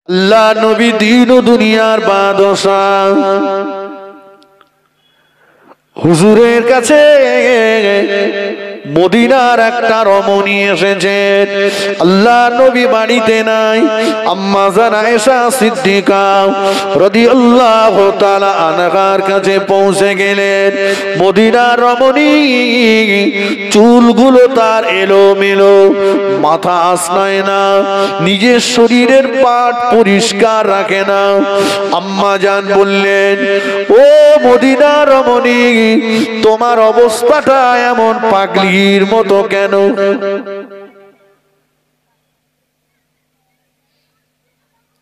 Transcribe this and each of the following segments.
আল্লাহ নবী দিন ও দুনিয়ার বাদশাহ হুজুরের কাছে মদিনার একটা রমণী এসেছে। আল্লাহ নবী বাড়িতে নাই। আম্মা জান আয়েশা সিদ্দিকা রাদিয়াল্লাহু তাআলা আনহার কাছে পৌঁছে গেলেন। মদিনার রমণী চুলগুলো তার এলোমেলো, মাথা আসনায় না, নিজের শরীরের পাট পরিষ্কার রাখে না। আম্মা জান বললেন, ও মদিনার রমণী, তোমার অবস্থাটা এমন পাগলির মতো কেন?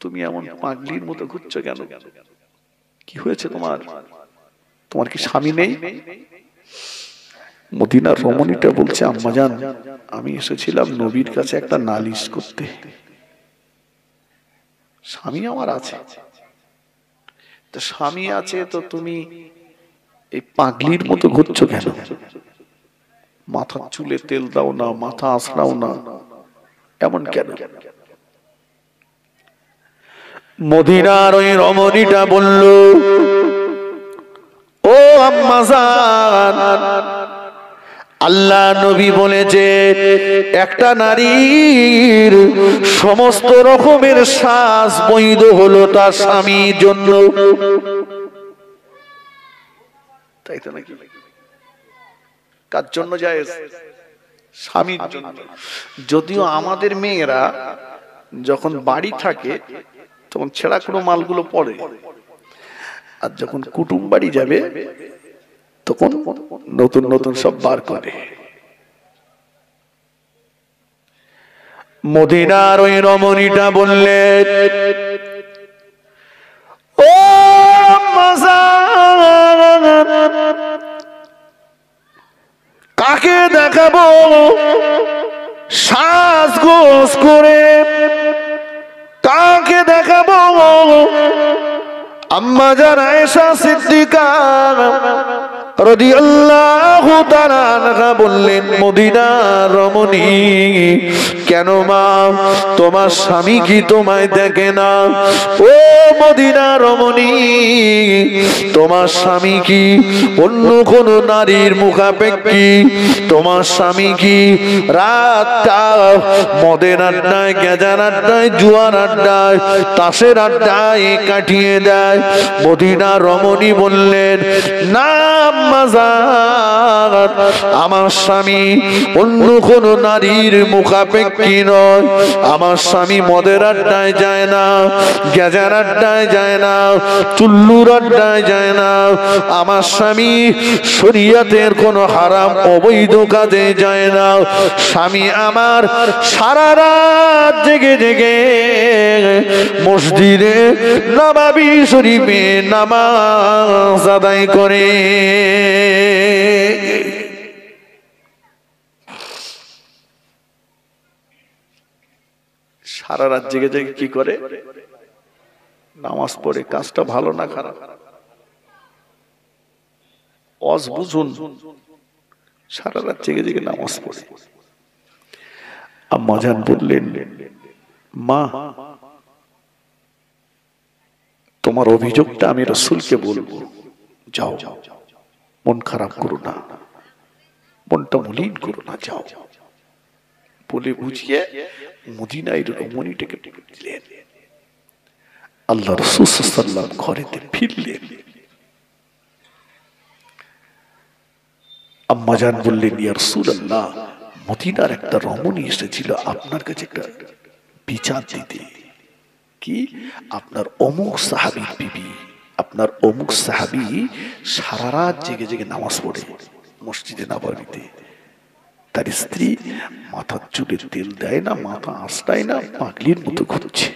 তুমি এমন পাগলির মতো ঘুরছো কেন? কি হয়েছে তোমার? তোমার কি স্বামী নেই? মদিনার রমণীটা বলছে, আম্মাজান, আমি এসেছিলাম নবীর কাছে একটা নালিশ করতে। স্বামী আমার আছে। তো স্বামী আছে তো তুমি এই পাগলির মতো ঘুরছো কেন? মাথার চুলে তেল দাও না, মাথা আঁচড়াও না, এমন কেন? মদিনার ওই রমণীটা বলল, ও আম্মাজান, আল্লাহ নবী বলেছে একটা নারীর সমস্ত রকমের শ্বাস বৈধ হলো তার স্বামীর জন্য। তাই তো নাকি? কার জন্য যায়? স্বামীর জন্য। যদিও আমাদের মেয়েরা যখন বাড়ি থাকে তখন ছেঁড়া কোনো মালগুলো পরে, আর যখন কুটুম বাড়ি যাবে তখন নতুন নতুন সব বার করে। মদিনার ওই রমণীটা বললেন, ও কাকে দেখাবো শ্বাসগোস করে? কাকে দেখাবো? আম্মা জান আয়েশা সিদ্দিকা রাদিয়াল্লাহু তাআলা আনহা বললেন, মদিনার রমণী, কেন মা, তোমার স্বামী কি তোমায় দেখে না? ও মদিনার রমণী, তোমার স্বামী কি অন্য কোন নারীর মুখাপেক্ষী? তোমার স্বামী কি রাতটা মদের আড্ডায়, গেজার আড্ডায়, জুয়ার আড্ডায়, তাসের আড্ডায় কাটিয়ে দেয়? মদিনার রমণী বললেন, না আমার স্বামী অন্য কোন নারীর মুখাপেক্ষী নয়। আমার স্বামী মদের আড্ডায় যায় না, গেজার আড্ডায় যায় না, চুল্লুর আড্ডায় যায় না। আমার স্বামী শরীয়তের কোন হারাম অবৈধ কাজে যায় না। স্বামী আমার সারা রাত জেগে জেগে মসজিদে নববী শরীফে নামাজ আদায় করে। সারা রাত জেগে জেগে কি করে? নামাজ পড়ে। কাজটা ভালো না খারাপ? অজ বুঝুন, সারা রাত জেগে জেগে নামাজ পড়ে। আম্মা জান বললেন, মা, তোমার অভিযোগটা আমি রাসূলকে বলবো, যাও, মন খারাপ করো না, মনটা মলিন করো না, যাও। বলে বুঝিয়ে মদিনায় রমণীটাকে দিলেন। আল্লাহ রাসূল সাল্লাল্লাহু আলাইহি ওয়াসাল্লাম ঘরেতে ফিরলেন। আম্মা জান বললেন, ইয়া রাসূলুল্লাহ, মদিনার একটা রমণী এসেছিল আপনার কাছে একটা বিচার দিতে। কি? আপনার অমুক সাহাবীর বিবি, আপনার অমুক সাহাবী সারা রাত জেগে জেগে নামাজ পড়ে মসজিদে নববীতে। তার স্ত্রী মাথার চুলে তেল দেয় না, মাথা আঁচড়ায় না, পাগলির মতো ঘুরছে।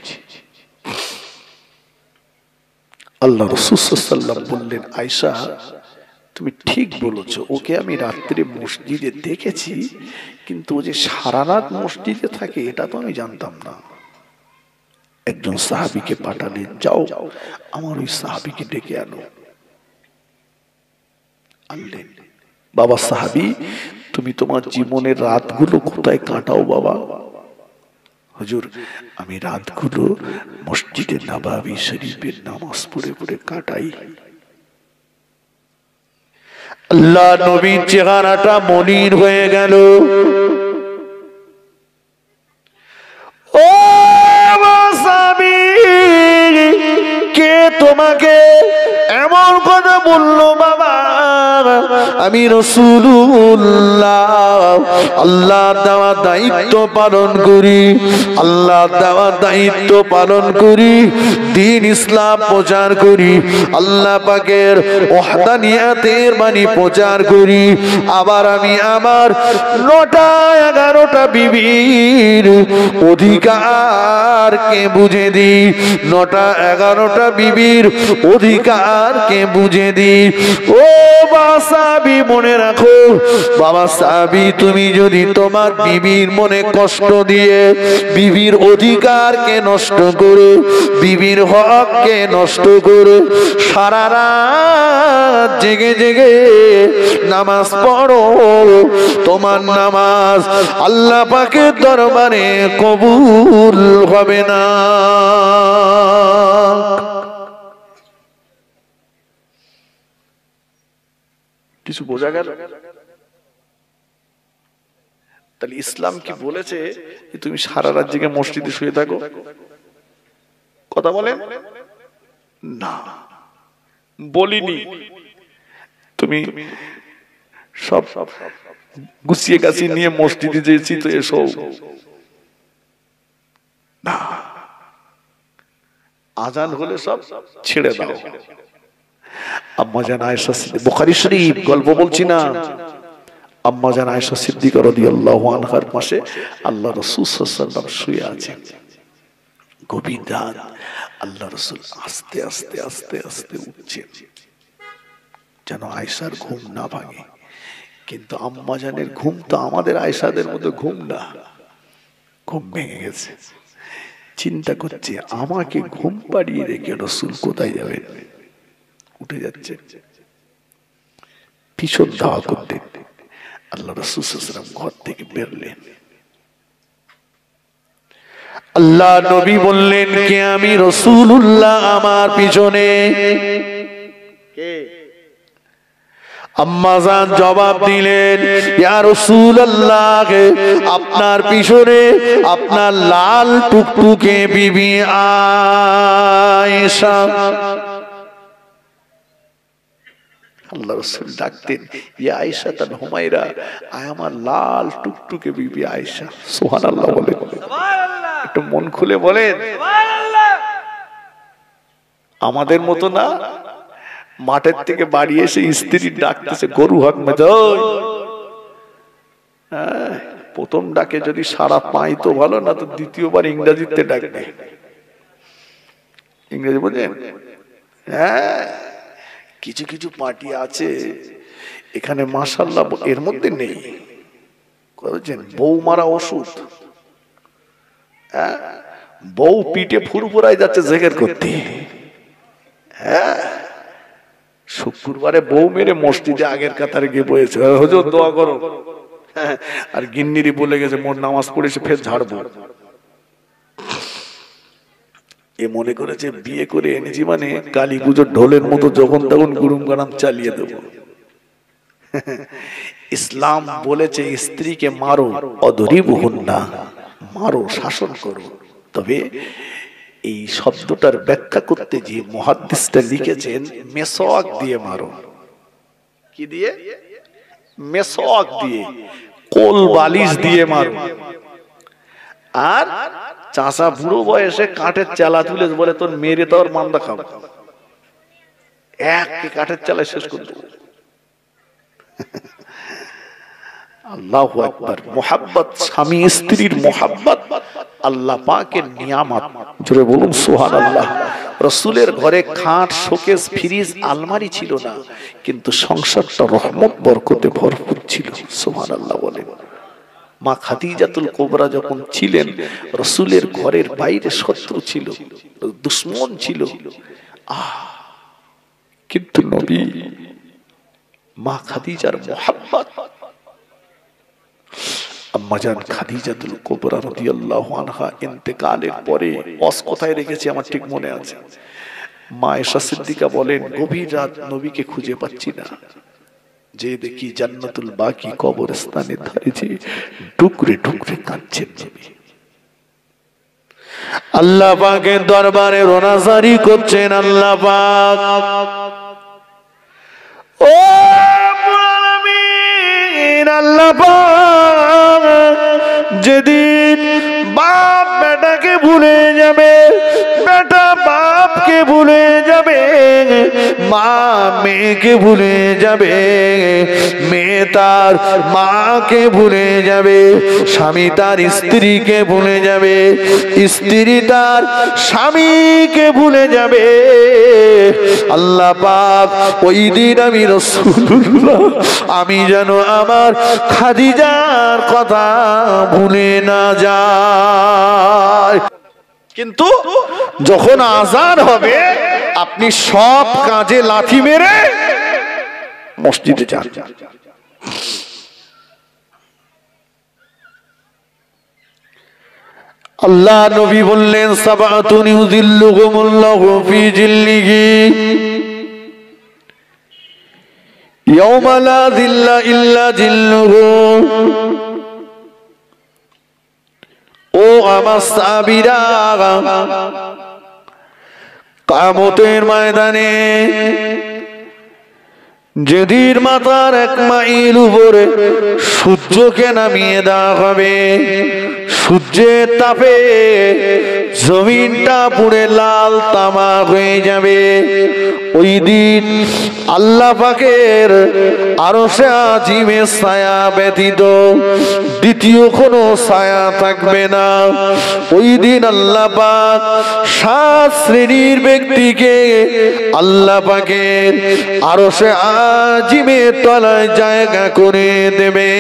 আল্লাহ রাসূল সাল্লাল্লাহু আলাইহি ওয়াসাল্লাম বললেন, আয়েশা, তুমি ঠিক বলেছো, ওকে আমি রাত্রে মসজিদে দেখেছি, কিন্তু ও যে সারা রাত মসজিদে থাকে এটা তো আমি জানতাম না। একজন সাহাবীকে পাঠালেন, যাও আমার ওই সাহাবীকে ডেকে আনো। আনলেন। বাবা সাহাবী, তুমি তোমার জীবনের রাতগুলো কোথায় কাটাও বাবা? হুজুর আমি রাতগুলো মসজিদে নববী শরীফের নামাজ পড়ে পড়ে কাটাই। আল্লাহ নবীর চেহারাটা মলিন হয়ে গেল। ও সাহাবী, কে তোমাকে এমন কথা বললো বাবা? আমি রাসূলুল্লাহ আল্লাহ দেওয়া দায়িত্ব পালন করি, আল্লাহ দেওয়া দায়িত্ব পালন করি, দ্বীন ইসলাম প্রচার করি, আল্লাহ পাকের ওয়াহদানিয়াতের বাণী প্রচার করি। আবার আমি আমার 9টা 11টা বিবির অধিকারকে বুঝে দিই, 9টা 11টা বিবির অধিকারকে বুঝে দিই। ও সাহাবী মনে রাখো, বাবা সাহাবী, তুমি যদি তোমার বিবির মনে কষ্ট দিয়ে বিবির অধিকারকে নষ্ট করে, বিবির হককে নষ্ট করে সারা রাত জেগে জেগে নামাজ পড়ো, তোমার নামাজ আল্লাহ পাকের দরবারে কবুল হবে না। কিছু বোঝা গেল? তাহলে ইসলাম কি বলেছে যে তুমি সারা রাত জেগে মসজিদে শুয়ে থাকো? কথা বলেন না, বলিনি। তুমি সব গুছিয়ে গাছিয়ে নিয়ে মসজিদে যেয়েছি তো এসো না, আজান হলে সব ছেড়ে দাও। আম্মা জান আয়েশা সিদ্দিকা, বুখারী শরীফ, গল্প বলছি না, আম্মা জান আয়েশা সিদ্দিকা রাদিয়াল্লাহু আনহার পাশে আল্লাহ রাসূল সাল্লাল্লাহু আলাইহি ওয়াসাল্লাম শুয়ে আছেন। গভীর রাত, আল্লাহ রাসূল আস্তে আস্তে আস্তে আস্তে উঠছেন যেন আয়েশার ঘুম না ভাঙে। কিন্তু আম্মা জানের ঘুম তো আমাদের আয়েশাদের মতো ঘুম না, ঘুম ভেঙে গেছে। চিন্তা করছে আমাকে ঘুম পাড়িয়ে রেখে রাসূল কোথায় যাবেন? উঠে যাচ্ছে, পিছন ধাওয়া করতে আল্লাহ রাসূল সাল্লাল্লাহু আলাইহি ওয়াসাল্লাম ঘর থেকে বেরলেন। আল্লাহ নবী বললেন, কে? আমি রাসূলুল্লাহ, আমার পিছনে কে? আম্মা জান জবাব দিলেন, ইয়া রাসূলুল্লাহ, আপনার পিছনে আপনার লাল টুকটুকে বিবি আয়েশা। আল্লাহ রাসূল ডাকতেন, ইয়া আয়েশা তান হুমায়রা, আয় আমার লাল টুকটুকে বিবি আয়েশা। সুবহানাল্লাহ বলেন, সুবহানাল্লাহ, একটু মন খুলে বলেন সুবহানাল্লাহ। আমাদের মতো না, মাঠের থেকে বাড়ি এসে স্ত্রী ডাকতেছে গরু হাক মেজাই। প্রথম ডাকে যদি সারা পাই তো ভালো, না তো দ্বিতীয়বার ইংরেজিতে ডাকবে। ইংরেজি বোঝেন? হ্যাঁ, কিছু কিছু পার্টি আছে এখানে মাশাআল্লাহ, এর মধ্যে নেই করেছেন বউ মারা ওষুধ। হ্যাঁ, বউ পিঠে ফুরফুরাই যাচ্ছে জিকির করতে। হ্যাঁ, শুক্রবারে বউ মেরে মসজিদে আগের কাতারে গিয়ে বসেছে, হুজুর দোয়া করো। আর গিন্নিরি বলে গেছে মোর নামাজ পড়েছে ফের ঝাড়বো। এ মনে করেছে বিয়ে করে এনেছি মানে কালী পুজোর ঢোলের মতো যখন তখন গুরুম গানাম চালিয়ে দেব। ইসলাম বলেছে স্ত্রীকে মারো, অদরিবহুন্না, মারো, শাসন করো। তবে এই শব্দটার ব্যাখ্যা করতে যে মুহাদ্দিসটা লিখেছেন, মেসওয়াক দিয়ে মারো। কি দিয়ে? মেসওয়াক দিয়ে, কোল বালিশ দিয়ে মারো। আর চাষা বুড়ো বয়সে কাঠের চালা তুলে বলে তোর মেরে তোর মান্দা খাবো, এক কাঠের চালায় শেষ করে দেবো। আল্লাহু আকবার। মুহাব্বত, স্বামী স্ত্রীর মুহাব্বত আল্লাহ পাকের নিয়ামত। জোরে বলুন সুবহানাল্লাহ। রাসূলের ঘরে খাট, শোকেস, ফ্রিজ, আলমারি ছিল না, কিন্তু সংসারটা রহমত বরকতে ভরপুর ছিল। সুবহানাল্লাহ বলেন। মা খাদিজাতুল কুবরা যখন ছিলেন, রাসূলের ঘরের বাইরে শত্রু ছিল, দুশমন ছিল, কিন্তু নবী মা খাদিজার মুহাব্বত আম্মাজান খাদিজাতুল কুবরা রাদিয়াল্লাহু আনহা ইন্তেকালের পরে ওয়াজ কোথায় রেখেছি আমার ঠিক মনে আছে। মা আয়েশা সিদ্দিকা বলেন, গভীর রাত নবীকে খুঁজে পাচ্ছি না, যে দেখি জান্নাতুল বাকি কবরস্থানের ধারে যে টুকরে টুকরে কাঁদছেন নবী। আল্লাহ পাকের দরবারে রোনাজারি করছেন। আল্লাহ পাক, ও আমিন, আল্লাহ পাক যেদিন বাপ বেটাকে ভুলে যাবে, বেটা বাপকে ভুলে যাবে, মা মেয়েকে ভুলে যাবে, মেয়ে তার মাকে ভুলে যাবে, স্বামী তার স্ত্রীকে ভুলে যাবে, স্ত্রী তার স্বামীকে ভুলে যাবে। আল্লাহ পাক ওই দিন আমি রাসূলুল্লাহ আমি যেন আমার খাদিজার কথা ভুলে না যায়। কিন্তু যখন আযান হবে আপনি সব কাজে লাথি মেরে মসজিদে যান। আল্লাহ নবী বললেন, সাবাতুন ইউযিল্লুহুমুল্লাহু ফি জিল্লিহি ইয়াওমা লা যিল্লা ইল্লা জিল্লুহু। ও আমার সাহাবীরা, কিয়ামতের ময়দানে যেদিন মাথার 1 মাইল উপরে সূর্যকে নামিয়ে দেওয়া হবে, সূর্যের তাপে জমিনটা পুড়ে লাল তামাক হয়ে যাবে, ওই দিন আল্লাহ পাকের আরশে আজিমের ছায়া ব্যতীত দ্বিতীয় কোনো ছায়া থাকবে না। ওই দিন আল্লাহ পাক 7 শ্রেণীর ব্যক্তিকে আল্লাহ পাকের আরশে আজিমের তলায় জায়গা করে দেবে।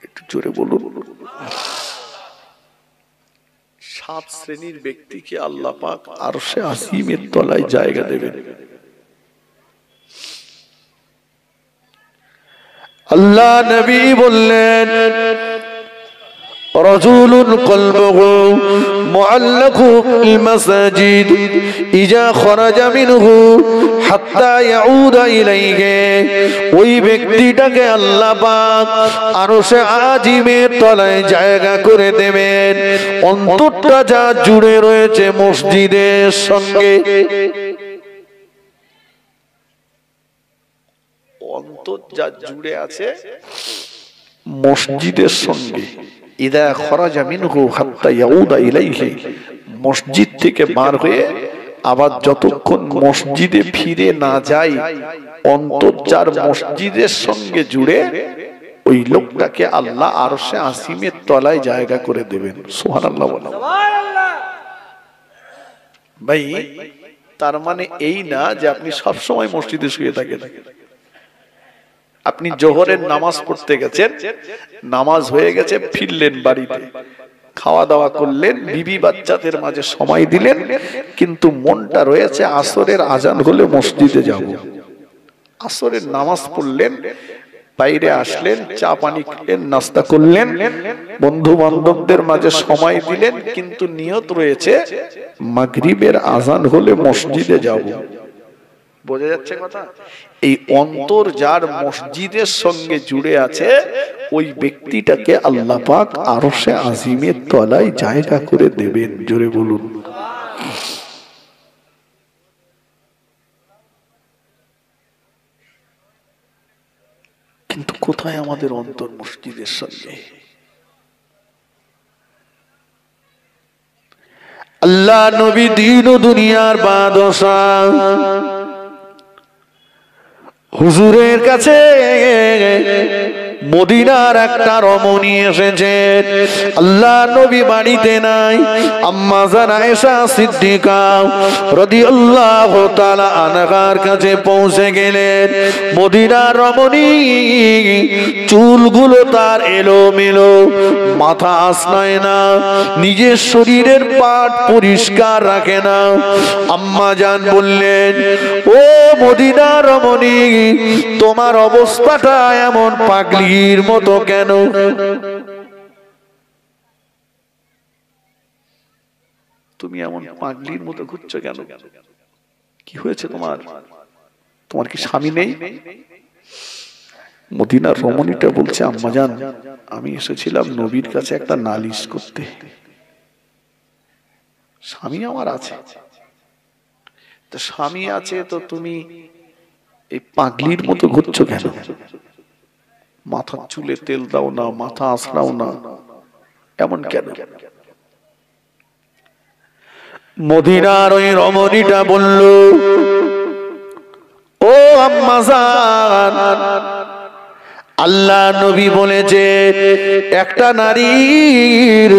একটু জোরে বলুন। 7 শ্রেণীর ব্যক্তিকে আল্লাহ পাক আরশে আজিমের তলায় জায়গা দেবেন। আল্লাহ নবী বললেন, রাজুলুন কলবুহু মুআল্লাকু ফিল মাসাজিদ ইজা খারাজা মিনহু হাত্তা ইয়াউদা ইলাইহি। ওই ব্যক্তিটাকে আল্লাহ পাক আরশে আজিমের তলায় জায়গা করে দেবেন, অন্তরটা যা জুড়ে রয়েছে মসজিদের সঙ্গে। অন্তর যা জুড়ে আছে মসজিদের সঙ্গে। ইদা খরাজা মিনহু হাত্তা ইয়াউদা ইলাইহি, মসজিদ থেকে বার হয়ে আবার যতক্ষণ মসজিদে ফিরে না যায়, অন্তর যার মসজিদের সঙ্গে জুড়ে ওই লোকটাকে আল্লাহ আরশে আসিমের তলায় জায়গা করে দেবেন। সুবহানাল্লাহ বলো। ভাই, তার মানে এই না যে আপনি সব সময় মসজিদে শুয়ে থাকেন। আপনি জোহরের নামাজ পড়তে গেছেন, নামাজ হয়ে গেছে, ফিরলেন বাড়িতে, খাওয়া দাওয়া করলেন, বিবি বাচ্চাদের মাঝে সময় দিলেন, কিন্তু মনটা রয়েছে আসরের আজান হলে মসজিদে যাব। আসরের নামাজ পড়লেন, বাইরে আসলেন, চা পানি খেলেন, নাস্তা করলেন, বন্ধু বান্ধবদের মাঝে সময় দিলেন, কিন্তু নিয়ত রয়েছে মাগরিবের আজান হলে মসজিদে যাব। বোঝা যাচ্ছে কথা? এই অন্তর যার মসজিদের সঙ্গে জুড়ে আছে, ওই ব্যক্তিটাকে আল্লাহ পাক আরশে আজিমের তলায় জায়গা করে দেবেন। জোরে বলুন। কিন্তু কোথায় আমাদের অন্তর মসজিদের সঙ্গে? আল্লাহ নবী দিন ও দুনিয়ার বাদশাহ হুজুরের কাছে মদিনার একটা রমণী এসেছে, আল্লাহ নবী বাড়িতে নাই। আম্মা জান আয়েশা সিদ্দিকা রাদিয়াল্লাহু তাআলা আনহার কাছে পৌঁছে গেলেন। মদিনার রমণী, চুলগুলো তার এলোমেলো, মাথা আসনায় না, নিজের শরীরের পাট পরিষ্কার রাখে না। আম্মা জান বললেন, ও মদিনার রমণী, তোমার অবস্থাটা এমন পাগলির মতো কেন? তুমি এমন পাগলির মতো ঘুরছো কেন? কি হয়েছে তোমার? তোমার কি স্বামী নেই? মদিনার রমণীটা বলছে, আম্মা জান, আমি এসেছিলাম নবীর কাছে একটা নালিশ করতে। স্বামী আমার আছে। তো স্বামী আছে তো তুমি এই পাগলির মতো ঘুরছো কেন? মাথার চুলে তেল দাও না, মাথা আঁচড়াও না, এমন কেন? মদিনার ওই রমণীটা বলল, ও আম্মা জান, আল্লাহ নবী বলেছে একটা নারীর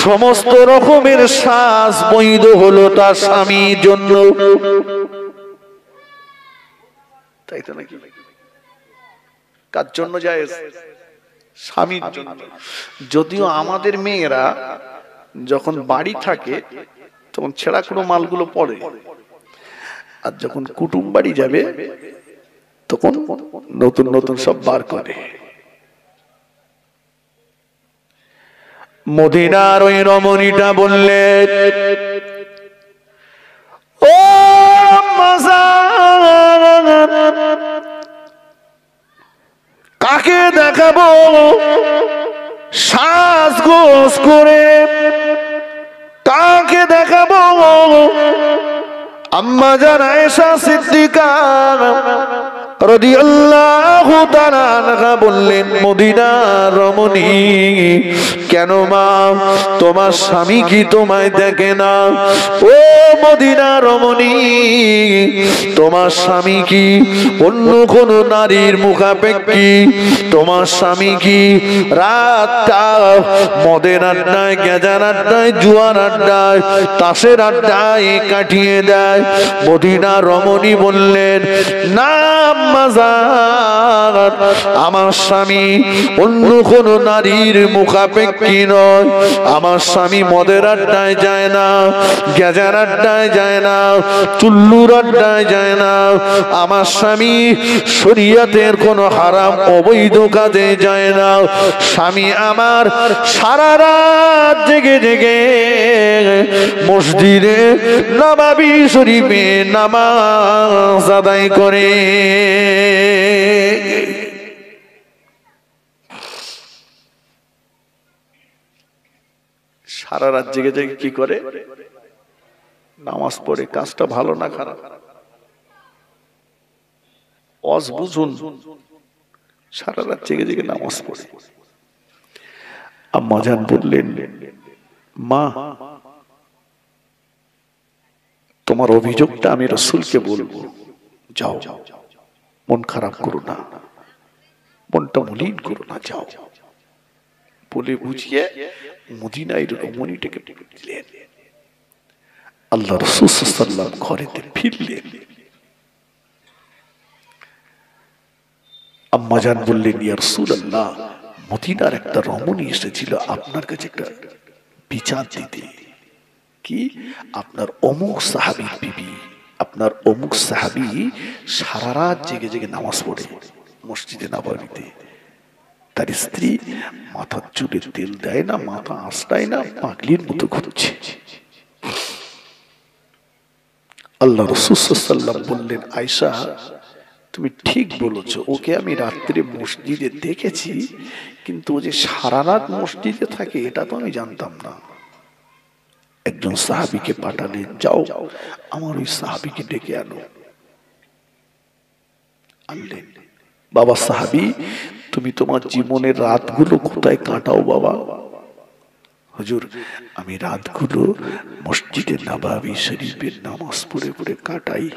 সমস্ত রকমের শ্বাস বৈধ হলো তার স্বামীর জন্য। তাই তো নাকি? কার জন্য যায়? স্বামীর জন্য। যদিও আমাদের মেয়েরা যখন বাড়ি থাকে তখন ছেঁড়া কোনো মালগুলো পরে, আর যখন কুটুম বাড়ি যাবে তখন নতুন নতুন সব বার করে। মদিনার ওই রমণীটা বললেন, ও কাকে দেখাবো শ্বাসগোস করে? কাকে দেখাবো? আম্মা জান আয়েশা সিদ্দিকা রাদিয়াল্লাহু তাআলা আনহা বললেন, মদিনার রমণী, কেন মা, তোমার স্বামী কি তোমায় দেখে না? ও মদিনার রমণী, তোমার স্বামী কি অন্য কোন নারীর মুখাপেক্ষী? তোমার স্বামী কি রাতটা মদের আড্ডায়, গেজার আড্ডায়, জুয়ার আড্ডায়, তাসের আড্ডায় কাটিয়ে দেয়? মদিনার রমণী বললেন, না আম্মা জান, আমার স্বামী অন্য কোন নারীর মুখাপেক্ষী নয়। আমার স্বামী মদের আড্ডায় যায় না, গেজার আড্ডায় যায় না, চুল্লুর আড্ডায় যায় না। আমার স্বামী শরীয়তের কোন হারাম অবৈধ কাজে যায় না। স্বামী আমার সারা রাত জেগে জেগে মসজিদে নববী শরীফে নামাজ আদায় করে। সারা রাত জেগে জেগে কি করে? নামাজ পড়ে। কাজটা ভালো না খারাপ? ওয়াজ বুঝুন, সারা রাত জেগে জেগে নামাজ পড়ে। আম্মা জান বললেন, মা, তোমার অভিযোগটা আমি রাসূলকে বলবো, যাও, মন খারাপ করো না, মনটা মলিন করো না, যাও। বলে বুঝিয়ে মদিনায় রমণীটাকে দিলেন। আল্লাহ রাসূল সাল্লাল্লাহু আলাইহি ওয়াসাল্লাম ঘরেতে ফিরলেন। আম্মা জান বললেন, ইয়া রাসূলুল্লাহ, মদিনার একটা রমণী এসেছিল আপনার কাছে একটা বিচার দিতে। কি? আপনার অমুক সাহাবীর বিবি, আপনার অমুক সাহাবী সারা রাত জেগে জেগে নামাজ পড়ে মসজিদে নববীতে। তার স্ত্রী মাথার চুলে তেল দেয় না, মাথা আঁচড়ায় না, পাগলির মতো ঘুরছে। আল্লাহ রাসূল সাল্লাল্লাহু আলাইহি ওয়াসাল্লাম বললেন, আয়েশা, তুমি ঠিক বলেছ, ওকে আমি রাত্রে মসজিদে দেখেছি, কিন্তু ও যে সারা রাত মসজিদে থাকে এটা তো আমি জানতাম না। একজন সাহাবীকে পাঠালেন, যাও আমার ওই সাহাবীকে ডেকে আনো। আনলেন। বাবা সাহাবী, তুমি তোমার জীবনের রাতগুলো কোথায় কাটাও বাবা? হুজুর, আমি রাতগুলো মসজিদে নববী শরীফের নামাজ পড়ে পড়ে কাটাই।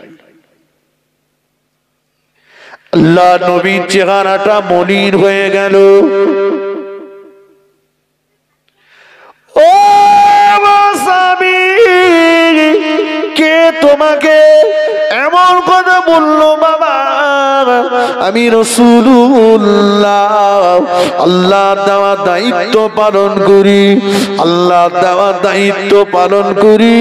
আল্লাহ নবীর চেহারাটা মলিন হয়ে গেল। ও সাহাবী, কে তোমাকে এমন কথা বললো বাবা? আমি রাসূলুল্লাহ আল্লাহর দেওয়া দায়িত্ব পালন করি, আল্লাহর দেওয়া দায়িত্ব পালন করি,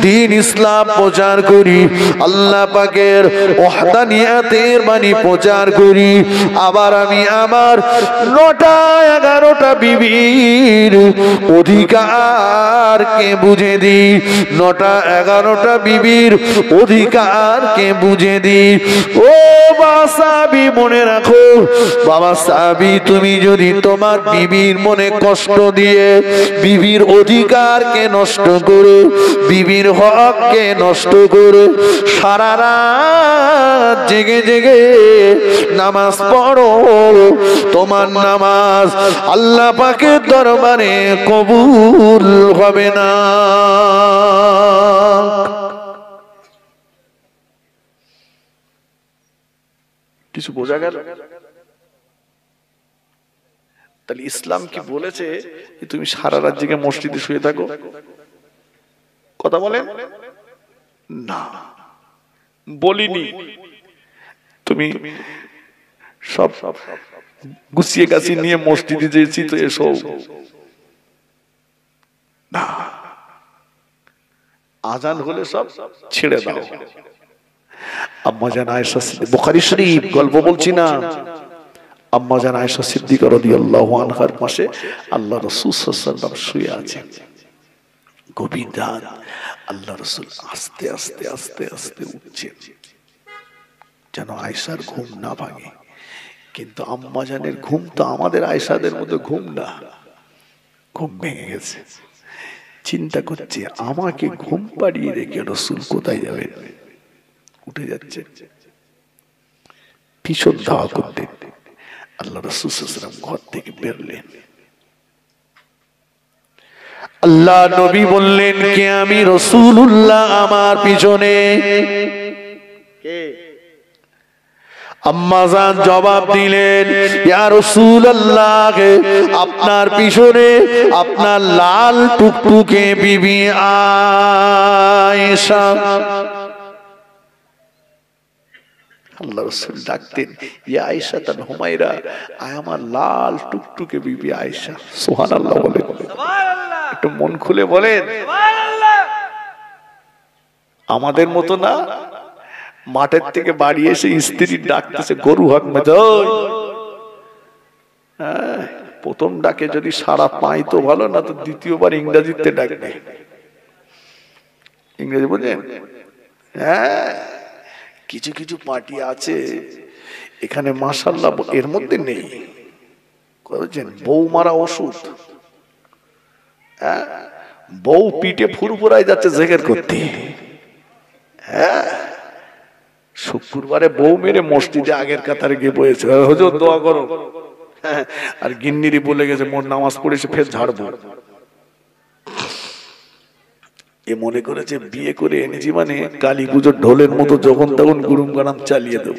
দ্বীন ইসলাম প্রচার করি, আল্লাহ পাকের ওয়াহদানিয়াতের বাণী প্রচার করি। আবার আমি আমার 9টা 11টা বিবির অধিকারকে বুঝে দিই, 9টা 11টা বিবির অধিকারকে বুঝে দিই। ও সাহাবী, মনে রাখো বাবা সাহাবী, তুমি যদি তোমার বিবির মনে কষ্ট দিয়ে বিবির অধিকারকে নষ্ট করে, বিবির হককে নষ্ট করে সারা রাত জেগে জেগে নামাজ পড়ো, তোমার নামাজ আল্লাহ পাকের দরবারে কবুল হবে না। কিছু বোঝা গেল? তাহলে ইসলাম কি বলেছে যে তুমি সারা রাত জেগে মসজিদে শুয়ে থাকো? কথা বলেন না, বলিনি। তুমি সব গুছিয়ে গাছিয়ে নিয়ে মসজিদে যেয়েছি তো এসো না, আজান হলে সব ছেড়ে দাও। আম্মা জান আয়েশা সিদ্দিকা, বুখারী শরীফ, গল্প বলছি না, আম্মা জান আয়েশা সিদ্দিকা রাদিয়াল্লাহু আনহার পাশে আল্লাহ রাসূল সাল্লাল্লাহু আলাইহি ওয়াসাল্লাম শুয়ে আছেন। গভীর রাত, আল্লাহ রাসূল আস্তে আস্তে আস্তে আস্তে উঠছেন যেন আয়েশার ঘুম না ভাঙে। কিন্তু আম্মা জানের ঘুম তো আমাদের আয়েশাদের মতো ঘুম না, ঘুম ভেঙে গেছে। চিন্তা করছে আমাকে ঘুম পাড়িয়ে রেখে রাসূল কোথায় যাবেন? উঠে যাচ্ছে, পিছন ধাওয়া করতে আল্লাহ রাসূল সাল্লাল্লাহু আলাইহি ওয়াসাল্লাম ঘর থেকে বেরলেন। আল্লাহ নবী বললেন, কে? আমি রাসূলুল্লাহ, আমার পিছনে কে? আম্মা জান জবাব দিলেন, ইয়া রাসূলুল্লাহ, আপনার পিছনে আপনার লাল টুকটুকে বিবি আয়েশা। আল্লাহ রাসূল ডাকতেন, ইয়া আয়েশা তান হুমায়রা, আয় আমার লাল টুকটুকে বিবি আয়েশা। সুবহানাল্লাহ বলেন, সুবহানাল্লাহ, একটু মন খুলে বলেন সুবহানাল্লাহ। আমাদের মতো না, মাঠের থেকে বাড়ি এসে স্ত্রী ডাকতেছে গরু হাক মেজাই। প্রথম ডাকে যদি সারা পাই তো ভালো, না তো দ্বিতীয়বার ইংরেজিতে ডাকবে। ইংরেজি বোঝেন? হ্যাঁ, কিছু কিছু পার্টি আছে এখানে মাশাআল্লাহ, এর মধ্যে নেই করেছেন বউ মারা ওষুধ। হ্যাঁ, বউ পিঠে ফুরফুরাই যাচ্ছে জিকির করতে। হ্যাঁ, শুক্রবারে বউ মেরে মসজিদে আগের কাতারে গিয়ে বসেছে, হুজুর দোয়া করো। আর গিন্নিরি বলে গেছে মোর নামাজ পড়েছে ফের ঝাড়বো। এ মনে করেছে বিয়ে করে এনেছি মানে কালী পুজোর ঢোলের মতো যখন তখন গুরুম গারাম চালিয়ে দেব।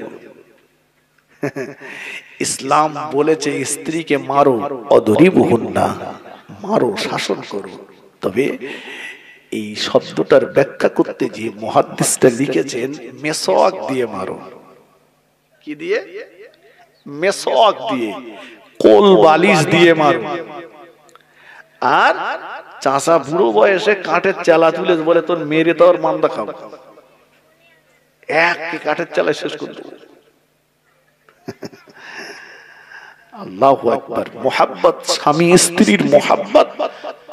ইসলাম বলেছে স্ত্রীকে মারো, অদরিবহুন্না, মারো, শাসন করো। তবে এই শব্দটার ব্যাখ্যা করতে যে মুহাদ্দিসটা লিখেছেন, মেসওয়াক দিয়ে মারো। কি দিয়ে? মেসওয়াক দিয়ে, কোল বালিশ দিয়ে মারো। আর চাষা বুড়ো বয়সে কাঠের চালা তুলে বলে তোর মেরে তোর মান্দা খাবো, এক কাঠের চালায় শেষ করে দেবো। আল্লাহু আকবার। মুহাব্বত, স্বামী স্ত্রীর মুহাব্বত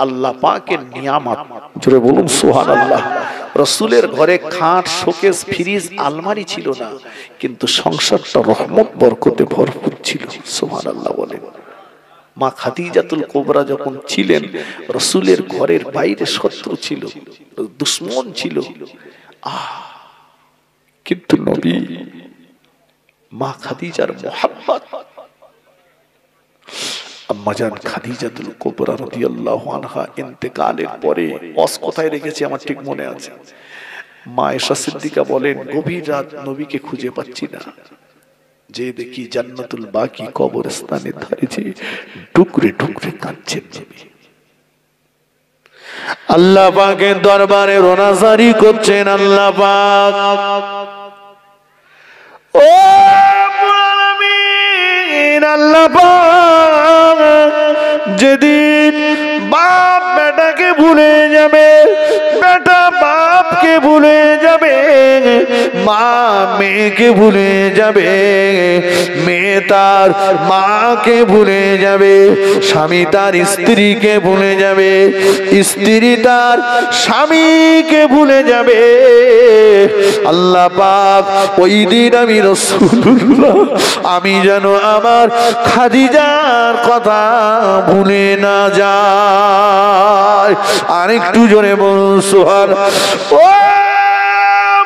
আল্লাহ পাকের নিয়ামত। জোরে বলুন সুবহানাল্লাহ। রাসূলের ঘরে খাট, শোকেস, ফ্রিজ, আলমারি ছিল না, কিন্তু সংসারটা রহমত বরকতে ভরপুর ছিল। সুবহানাল্লাহ বলেন। মা খাদিজাতুল কুবরা যখন ছিলেন, রাসূলের ঘরের বাইরে শত্রু ছিল, দুশমন ছিল, কিন্তু নবী মা খাদিজার মুহাব্বত, আম্মা জান খাদিজাতুল কুবরা রাদিয়াল্লাহু আনহা ইন্তেকালের পরে ওয়াজ কোথায় রেখেছি আমার ঠিক মনে আছে। মা আয়েশা সিদ্দিকা বলেন, গভীর রাত নবীকে খুঁজে পাচ্ছি না। যে দেখি জান্নাতুল বাকি কবরস্থানের ধারে যে টুকরে টুকরে কাঁদছেন নবী। আল্লাহ পাকের দরবারে রোনাজারি করছেন। আল্লাহ পাক ও আমিন, আল্লাহ পাক যেদিন বাপ বেটাকে ভুলে যাবে, বেটা বাপকে ভুলে যাবে, মা মেয়েকে ভুলে যাবে, মেয়ে তার মাকে ভুলে যাবে, স্বামী তার স্ত্রীকে ভুলে যাবে, স্ত্রী তার স্বামীকে ভুলে যাবে। আল্লাহ পাক ওই দিন আমি রাসূলুল্লাহ আমি যেন আমার খাদিজার কথা ভুলে না যায়। আরেকটু জোরে বলুন সুবহানাল্লাহ। ও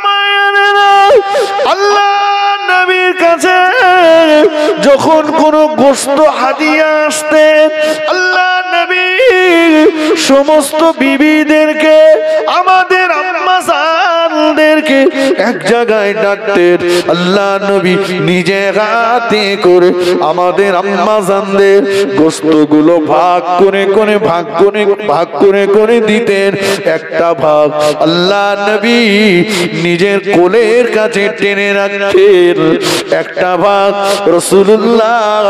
মায়েরা, আল্লাহ নবীর কাছে যখন কোন গোশত হাদিয়া আসতেন, আল্লাহ নবী সমস্ত বিবিদেরকে, আমাদের আম্মা জানদেরকে এক জায়গায় ডাকতেন। আল্লাহ নবী নিজে হাতে করে আমাদের আম্মা জানদের গোশতগুলো ভাগ করে করে ভাগ করে দিতেন। একটা ভাগ আল্লাহ নবী নিজের কোলের কাছে টেনে রাখতেন, একটা ভাগ রাসূলুল্লাহ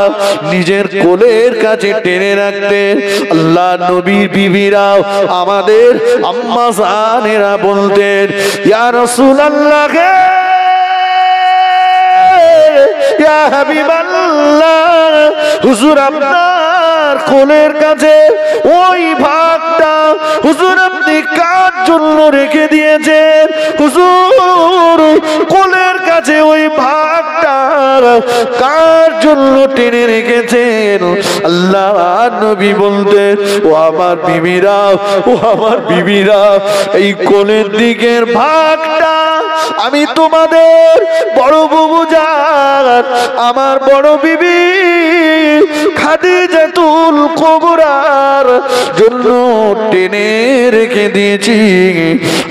নিজের কোলের কাছে টেনে রাখতেন। আল্লাহ নবীর বিবিরাও আমাদের আম্মা জানেরা বলতেন, ইয়া রাসূলুল্লাহ গে, ইয়া হাবিবাল্লাহ, হুজুর আপনার কোলের কাছে ওই ভাগটা হুজুর আপনি কার জন্য রেখে দিয়েছেন? হুজুর কোলের কাছে ওই ভাগটা কার জন্য টেনে রেখেছেন? আল্লাহ নবী বলতেন, ও আমার বিবিরা, ও আমার বিবিরা, এই কোলের দিকের ভাগটা আমি তোমাদের বড় বুবু জান, আমার বড় বিবি খাদিজাতুল কুবরার জন্য টেনে রেখে দিয়েছি।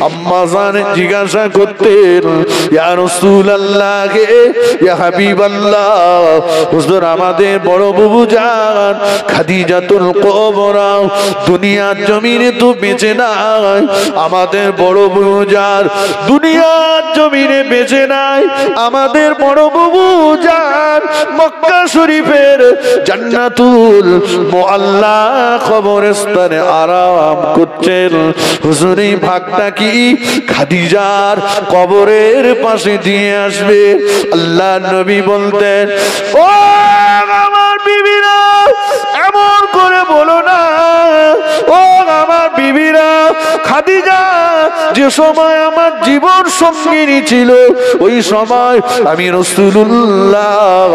আম্মা জান জিজ্ঞাসা করতেন, ইয়া রাসূলুল্লাহ গে, ইয়া হাবিবাল্লাহ, হুজুর আমাদের বড় বুবু জান খাদিজাতুল কুবরা দুনিয়ার জমিনে তো বেঁচে নাই, আমাদের বড় বুবু জান দুনিয়ার জমিনে বেঁচে নাই, আমাদের বড় বুবু জান মক্কা শরীফের জান্নাতুল মুআল্লা কবরস্থানে আরাম করছেন। হুজুর এই ভাগটা কি খাদিজার কবরের পাশে দিয়ে আসবে? আল্লাহ নবী বলতেন, ও আমার বিবিরা এমন করে বলো না, ও আমার বিবিরা, খাদিজা যে সময় আমার জীবন সঙ্গিনী ছিল, ওই সময় আমি রাসূলুল্লাহ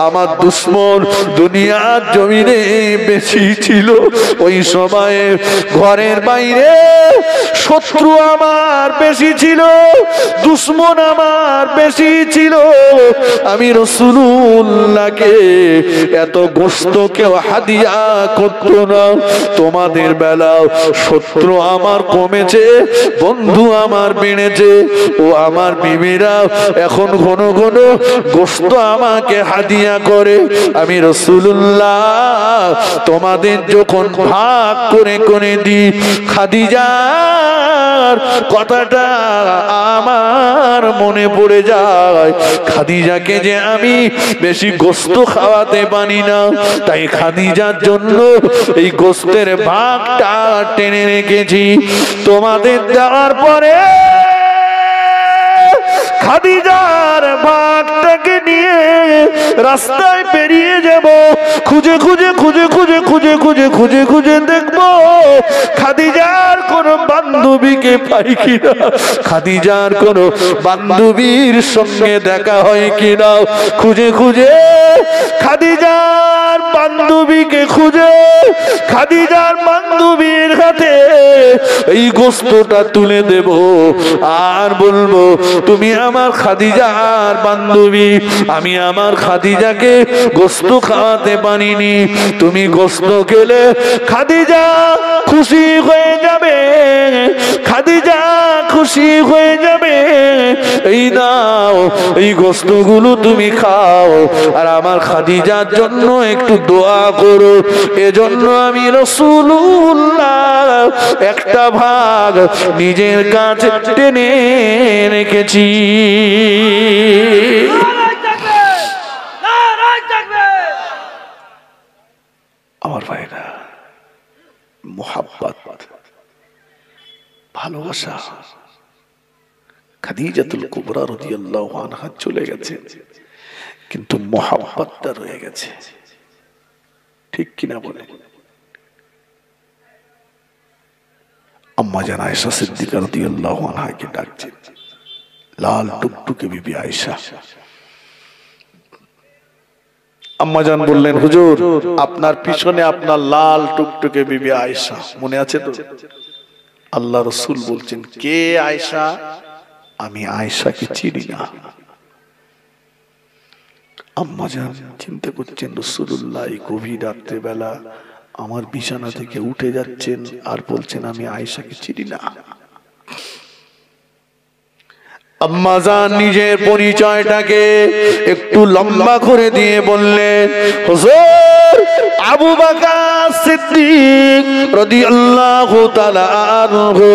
আমার দুশ্মন দুনিয়ার জমিনে বেশি ছিল। ওই সময়ে ঘরের বাইরে শত্রু আমার বেশি ছিল, দুশ্মন আমার বেশি ছিল। আমি রাসূলুল্লাহকে এত গোশত কেউ হাদিয়া করতো না। তোমাদের বেলাও শত্রু আমার কমেছে, বন্ধু আমার বেড়েছে। ও আমার বিবিরা এখন ঘন ঘন গোশত আমাকে হাদিয়া করে। আমি রাসূলুল্লাহ তোমাদের যখন ভাগ করে করে দিই, খাদিজার কথাটা আমার মনে পড়ে যায়। খাদিজাকে যে আমি বেশি গোশত খাওয়াতে পারি না, তাই খাদিজার জন্য এই গোশতের ভাগটা টেনে রেখেছি। তোমাদের দেওয়ার পরে খাদিজার ভাগটাকে নিয়ে রাস্তায় পেরিয়ে যাব, খুঁজে খুঁজে খুঁজে খুঁজে খুঁজে খুঁজে খুঁজে খুঁজে দেখবো খাদিজার কোন বান্ধবীকে পাই কিনা, খাদিজার কোন বান্ধবীর সঙ্গে দেখা হয় কিনা। খুঁজে খুঁজে খাদিজার বান্ধবীকে খুঁজে খাদিজার বান্ধবীর হাতে এই গোশতটা তুলে দেব, আর বলবো তুমি আমার খাদিজার বান্ধবী, আমি আমার খাদিজাকে গোশত খাওয়াতে পারিনি, তুমি গোশত খেলে খাদিজা খুশি হয়ে যাবে, খাদিজা খুশি হয়ে যাবে। এই দাও, এই গোশতগুলো তুমি খাও, আর আমার খাদিজার জন্য একটু দোয়া করো। এজন্য আমি রাসূলুল্লাহ একটা ভাগ নিজের কাছে টেনে রেখেছি। আমার ভাইরা, মুহাব্বত, ভালোবাসা। খাদিজাতুল কুবরা রাদিয়াল্লাহু আনহা চলে গেছে, কিন্তু মুহাব্বতটা রয়ে গেছে। ঠিক কিনা বলে? আম্মা জান আয়েশা সিদ্দিকা রাদিয়াল্লাহু আনহাকে ডাকছেন, লাল টুকটুকে বিবি আয়েশা। আম্মা জান বললেন, হুজুর আপনার পিছনে আপনার লাল টুকটুকে বিবি আয়েশা, মনে আছে তো? আল্লাহ রাসূল বলছেন, কে আয়েশা? আমি আয়েশাকে চিনি না। আম্মা জান চিন্তা করছেন, রাসূলুল্লাহ গভীর রাত্রে বেলা আমার বিছানা থেকে উঠে যাচ্ছেন আর বলছেন আমি আয়েশাকে চিনি না। আম্মা জান নিজের পরিচয়টাকে একটু লম্বা করে দিয়ে বললেন, হুজুর আবু বকর সিদ্দিক রাদিয়াল্লাহু তাআলা আনহু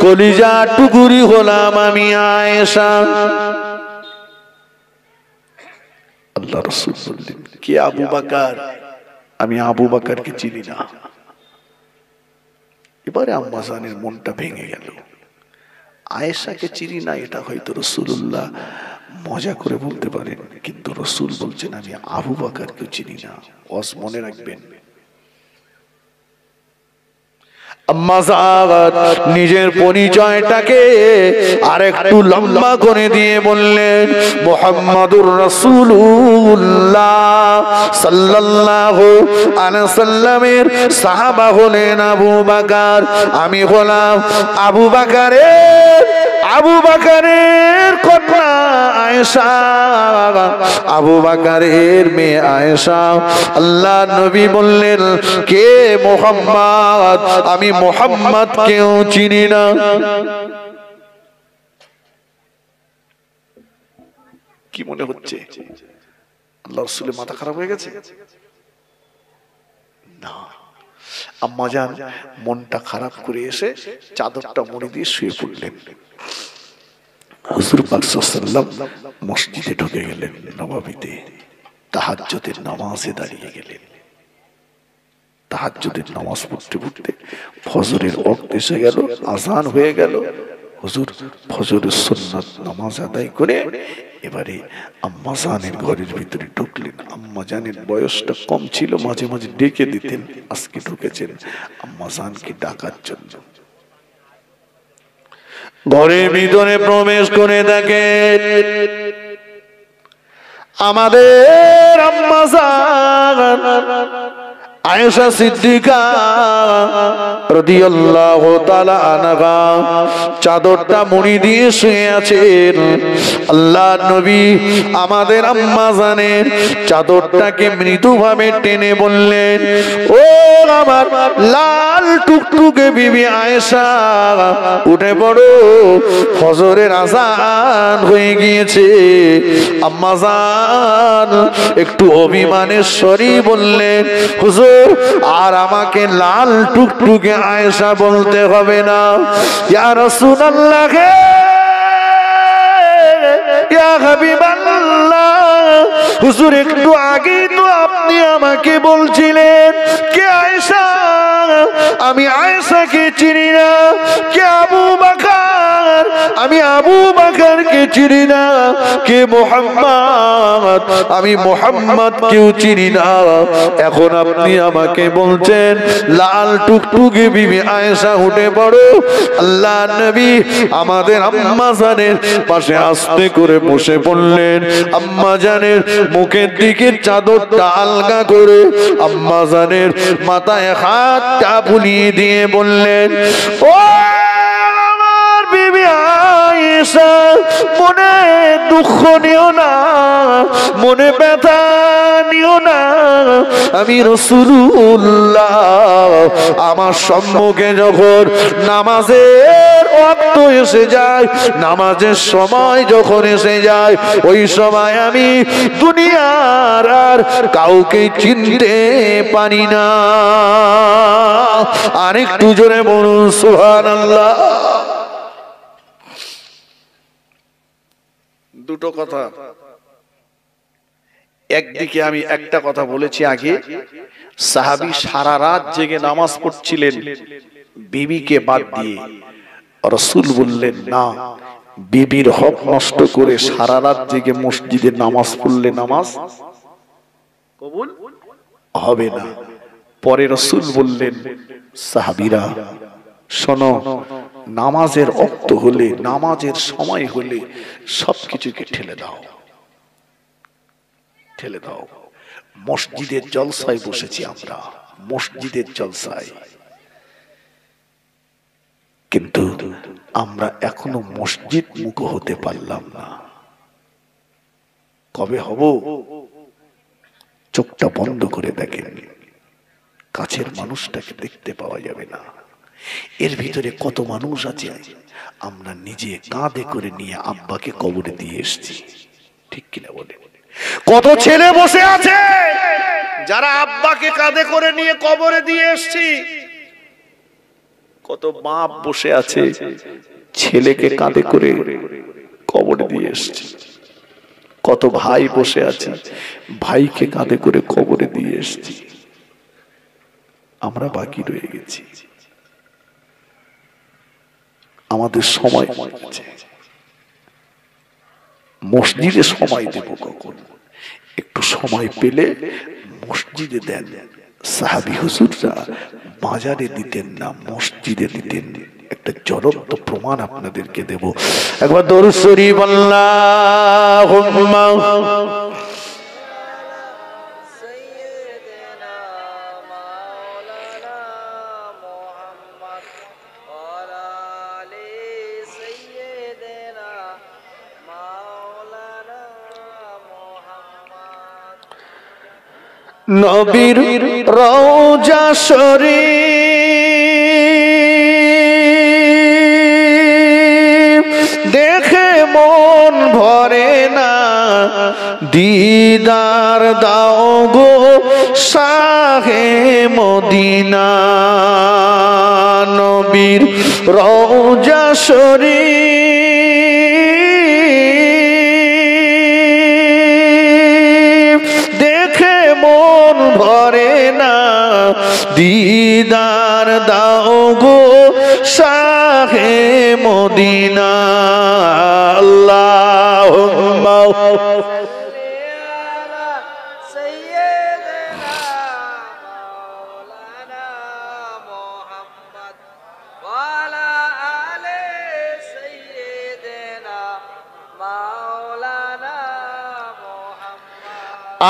কলিজা টুকুরি হলাম আমি আয়েশা। আল্লাহ রাসূল বললেন, কে আবু বকর? আমি আবু বকরকে চিনি না। এবারে আম্মা জানের মনটা ভেঙে গেল। আয়েশাকে চিনি না, এটা হয়তো রাসূলুল্লাহ মজা করে বলতে পারেন, কিন্তু রাসূল বলছেন আমি আবু বকরকে চিনি না। ওয়াজ মনে রাখবেন। আম্মা জান নিজের পরিচয়টাকে আরেকটু লম্বা করে দিয়ে বললেন, মুহাম্মাদুর রাসূলুল্লাহ সাল্লাল্লাহু আলাইহি সাল্লামের সাহাবা হলেন আবু বকর, আমি হলাম আবু বকরের কন্যা আয়েশা, আবু বকরের মেয়ে আয়েশা। আল্লাহ নবী বললেন, কে মুহাম্মদ? আমি মুহাম্মদ কেউ চিনি না। কি মনে হচ্ছে আল্লাহ রাসূলের মাথা খারাপ হয়ে গেছে? না, আম্মা জান মনটা খারাপ করে এসে চাদরটা মুড়ি দিয়ে শুয়ে পড়লেন। হুজুর পাক সাল্লাল্লাহু আলাইহি ওয়াসাল্লাম মসজিদে ঢুকে গেলেন, নববীতে তাহাজ্জুদের নামাজে দাঁড়িয়ে গেলেন। তাহাজ্জুদের নামাজ পড়তে পড়তে ফজরের ওয়াক্ত এসে গেল, আযান হয়ে গেল। হুজুর ফজরের সুন্নাত নামাজ আদায় করে এবারে আম্মা জানের ঘরের ভিতরে ঢুকলেন। আম্মা জানের বয়সটা কম ছিল, মাঝে মাঝে ডেকে দিতেন। আজকে ঢুকেছেন আম্মা জানকে ডাকার জন্য। ঘরের ভিতরে প্রবেশ করে দেখেন আমাদের আম্মা জান আয়েশা সিদ্দিকা রাদিয়াল্লাহু তাআলা আনহা চাদরটা মুড়ি দিয়ে শুয়ে আছেন। আল্লাহর নবী আমাদের আম্মা জানের চাদরটাকে মৃদুভাবে টেনে বললেন, ও আমার লাল টুকটুকে বিবি আয়েশা, উঠে পড়ো, ফজরের আযান হয়ে গিয়েছে। আম্মা জান একটু অভিমানের স্বরে বললেন, হুজুর আর আমাকে লাল টুকটুকে আয়েশা বলতে হবে না। ইয়া রাসূলুল্লাহ, ইয়া হাবিবাল্লাহ, হুজুর একটু আগে তো আপনি আমাকে বলছিলেন কে আয়েশা? আমি আয়েশাকে চিনি না। কে আবু বকর? আমি আবু বকরকে চিনি না। কে মুহাম্মদ? আমি মুহাম্মদকেও চিনি না। এখন আপনি আমাকে বলছেন লাল টুকটুকে বিবি আয়েশা, উঠে পড়ো। আল্লাহর নবী আমাদের আম্মা জানের পাশে আস্তে করে বসে পড়লেন। আম্মা জানের মুখের দিকে চাদরটা আলগা করে আম্মা জানের মাথায় হাতটা বুলিয়ে দিয়ে বললেন, ও আমার বিবি আয়েশা, মনে দুঃখ নিও না, মনে ব্যথা নিও না। আমি রাসূলুল্লাহ আমার সম্মুখে যখন নামাজের ওয়াক্ত এসে যায়, নামাজের সময় যখন এসে যায়, ওই সময় আমি দুনিয়ার আর কাউকে চিনতে পারি না। আরেকটু জোরে বলুন সুবহানাল্লাহ। দুটো কথা, একদিকে আমি একটা কথা বলেছি আগে, সাহাবী সারা রাত জেগে নামাজ পড়ছিলেন বিবিকে বাদ দিয়ে। রাসূল বললেন না, বিবির হক নষ্ট করে সারা রাত জেগে মসজিদে নামাজ পড়লে নামাজ কবুল হবে না। পরে রাসূল বললেন, সাহাবীরা শোনো, নামাজের ওয়াক্ত হলে, নামাজের সময় হলে সবকিছুকে ঠেলে দাও, ঠেলে দাও। মসজিদের জলসায় বসেছি আমরা, মসজিদের জলসায়, কিন্তু আমরা এখনো মসজিদ মুখ হতে পারলাম না। কবে হব? চোখটা বন্ধ করে দেখেন, কাছের মানুষটাকে দেখতে পাওয়া যাবে না। এর ভিতরে কত মানুষ আছে আমরা নিজে কাঁধে করে নিয়ে আব্বাকে কবরে দিয়ে এসেছি, ঠিক কিনা বলে? কত ছেলে বসে আছে যারা আব্বাকে কাঁধে করে নিয়ে কবরে দিয়ে এসেছি। কত বাপ বসে আছে ছেলেকে কাঁধে করে কবরে দিয়ে এসেছি। কত ভাই বসে আছে ভাইকে কাঁধে করে কবরে দিয়ে এসেছি। আমরা বাকি রয়ে গেছি। আমাদের সময় আছে, মসজিদে সময় দেব কখন? একটু সময় পেলে মসজিদে দেন। সাহাবী হুজুররা বাজারে দিতেন না, মসজিদে দিতেন। একটা জ্বলন্ত প্রমাণ আপনাদেরকে দেব। একবার দরুদ শরীফ আল্লাহুম্মা নবীর রওজা শরীফ দেখে মন ভরে না, দিদার দাও গো শাহে মদিনা। নবীর রওজা শরীফ দেখে মন ভরে না, দিদার দাও গো শাহে মদিনা। আল্লাহুম্মা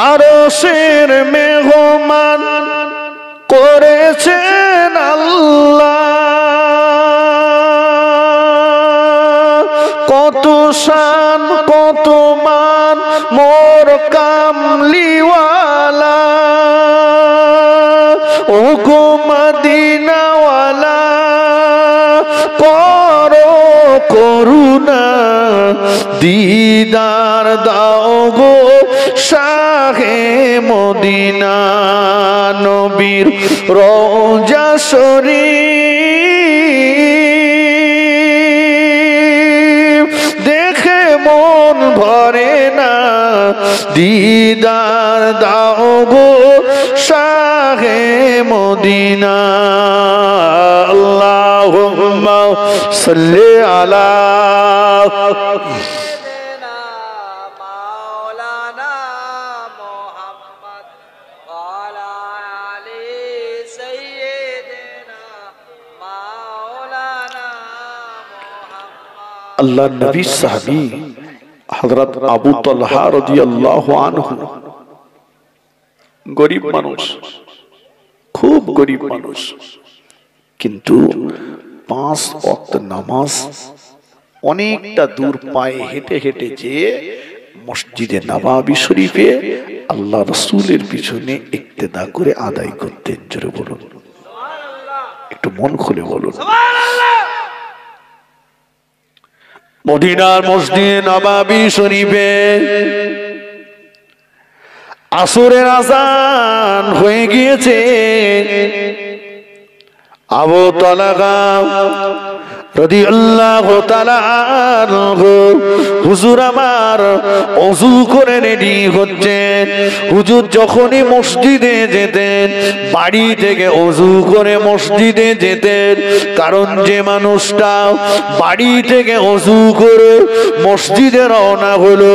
আরশের মেহমান করেছেন আল্লাহ, কত শান কত মান মোর কামলিওয়ালা। ও গো মদিনাওয়ালা করো করুণা, দিদার দাও গো শাহে মদিনা। নবীর রওজা শরীফ দেখে মন ভরে না, দিদার দাও গো শাহে মদিনা। আল্লাহুম্মা সাল্লি আলা আল্লাহ নবী সাহাবী হযরত আবু তালহা রাদিয়াল্লাহু আনহু, গরিব মানুষ, খুব গরিব মানুষ, কিন্তু 5 ওয়াক্ত নামাজ অনেকটা দূর পায়ে হেঁটে হেঁটে যেয়ে মসজিদে নববী শরীফে আল্লাহ রাসূলের পিছনে ইক্তেদা করে আদায় করতেন। জোরে বলুন, একটু মন খুলে বলুন সুবহানাল্লাহ। মদিনার মসজিদে নববী শরীফে আসরের আযান হয়ে গিয়েছে। আবু তালহা রাদিয়াল্লাহু তাআলা আনহু হুজুর আমার ওযু করে রেডি হচ্ছেন। হুজুর যখনই মসজিদে যেতেন বাড়ি থেকে ওযু করে মসজিদে যেতেন, কারণ যে মানুষটা বাড়ি থেকে ওযু করে মসজিদে রওনা হলো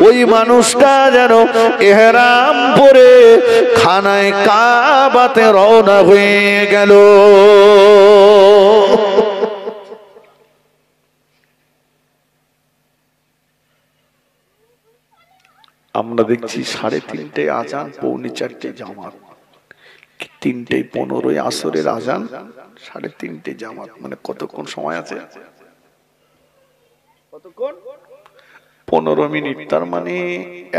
ওই মানুষটা যেন ইহরাম পরে খানায় কাবাতে রওনা হয়ে গেল। আমরা দেখছি 3:30 আজান, 3:45 জামাত, 3:15 আসরের আজান, 3:30 জামাত, মানে কতক্ষণ সময় আছে? কতক্ষণ? 15 মিনিট। তার মানে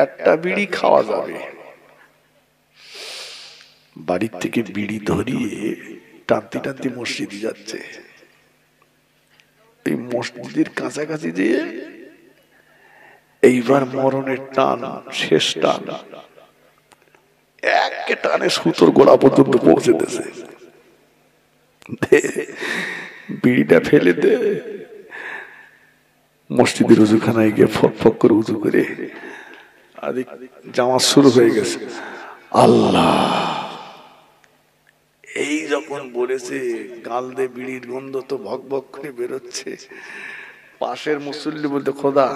একটা বিড়ি খাওয়া যাবে। বাড়ির থেকে বিড়ি ধরিয়ে টানতে টানতে মসজিদে যাচ্ছে। এই মসজিদের কাছাকাছি দিয়ে এইবার মরণের টান, শেষ টান, এক টানে সুতোর গোড়া পর্যন্ত পৌঁছে দিয়েছে। বিড়িটা ফেলে দে, মসজিদের উজুখানায় গিয়ে ফক ফক করে উজু করে জামাত শুরু হয়ে গেছে। আল্লাহ, এই যখন বলেছে গাল দে বিড়ির গন্ধ তো ভক ভক করে বেরোচ্ছে, পাশের মুসল্লি বলতে খোদা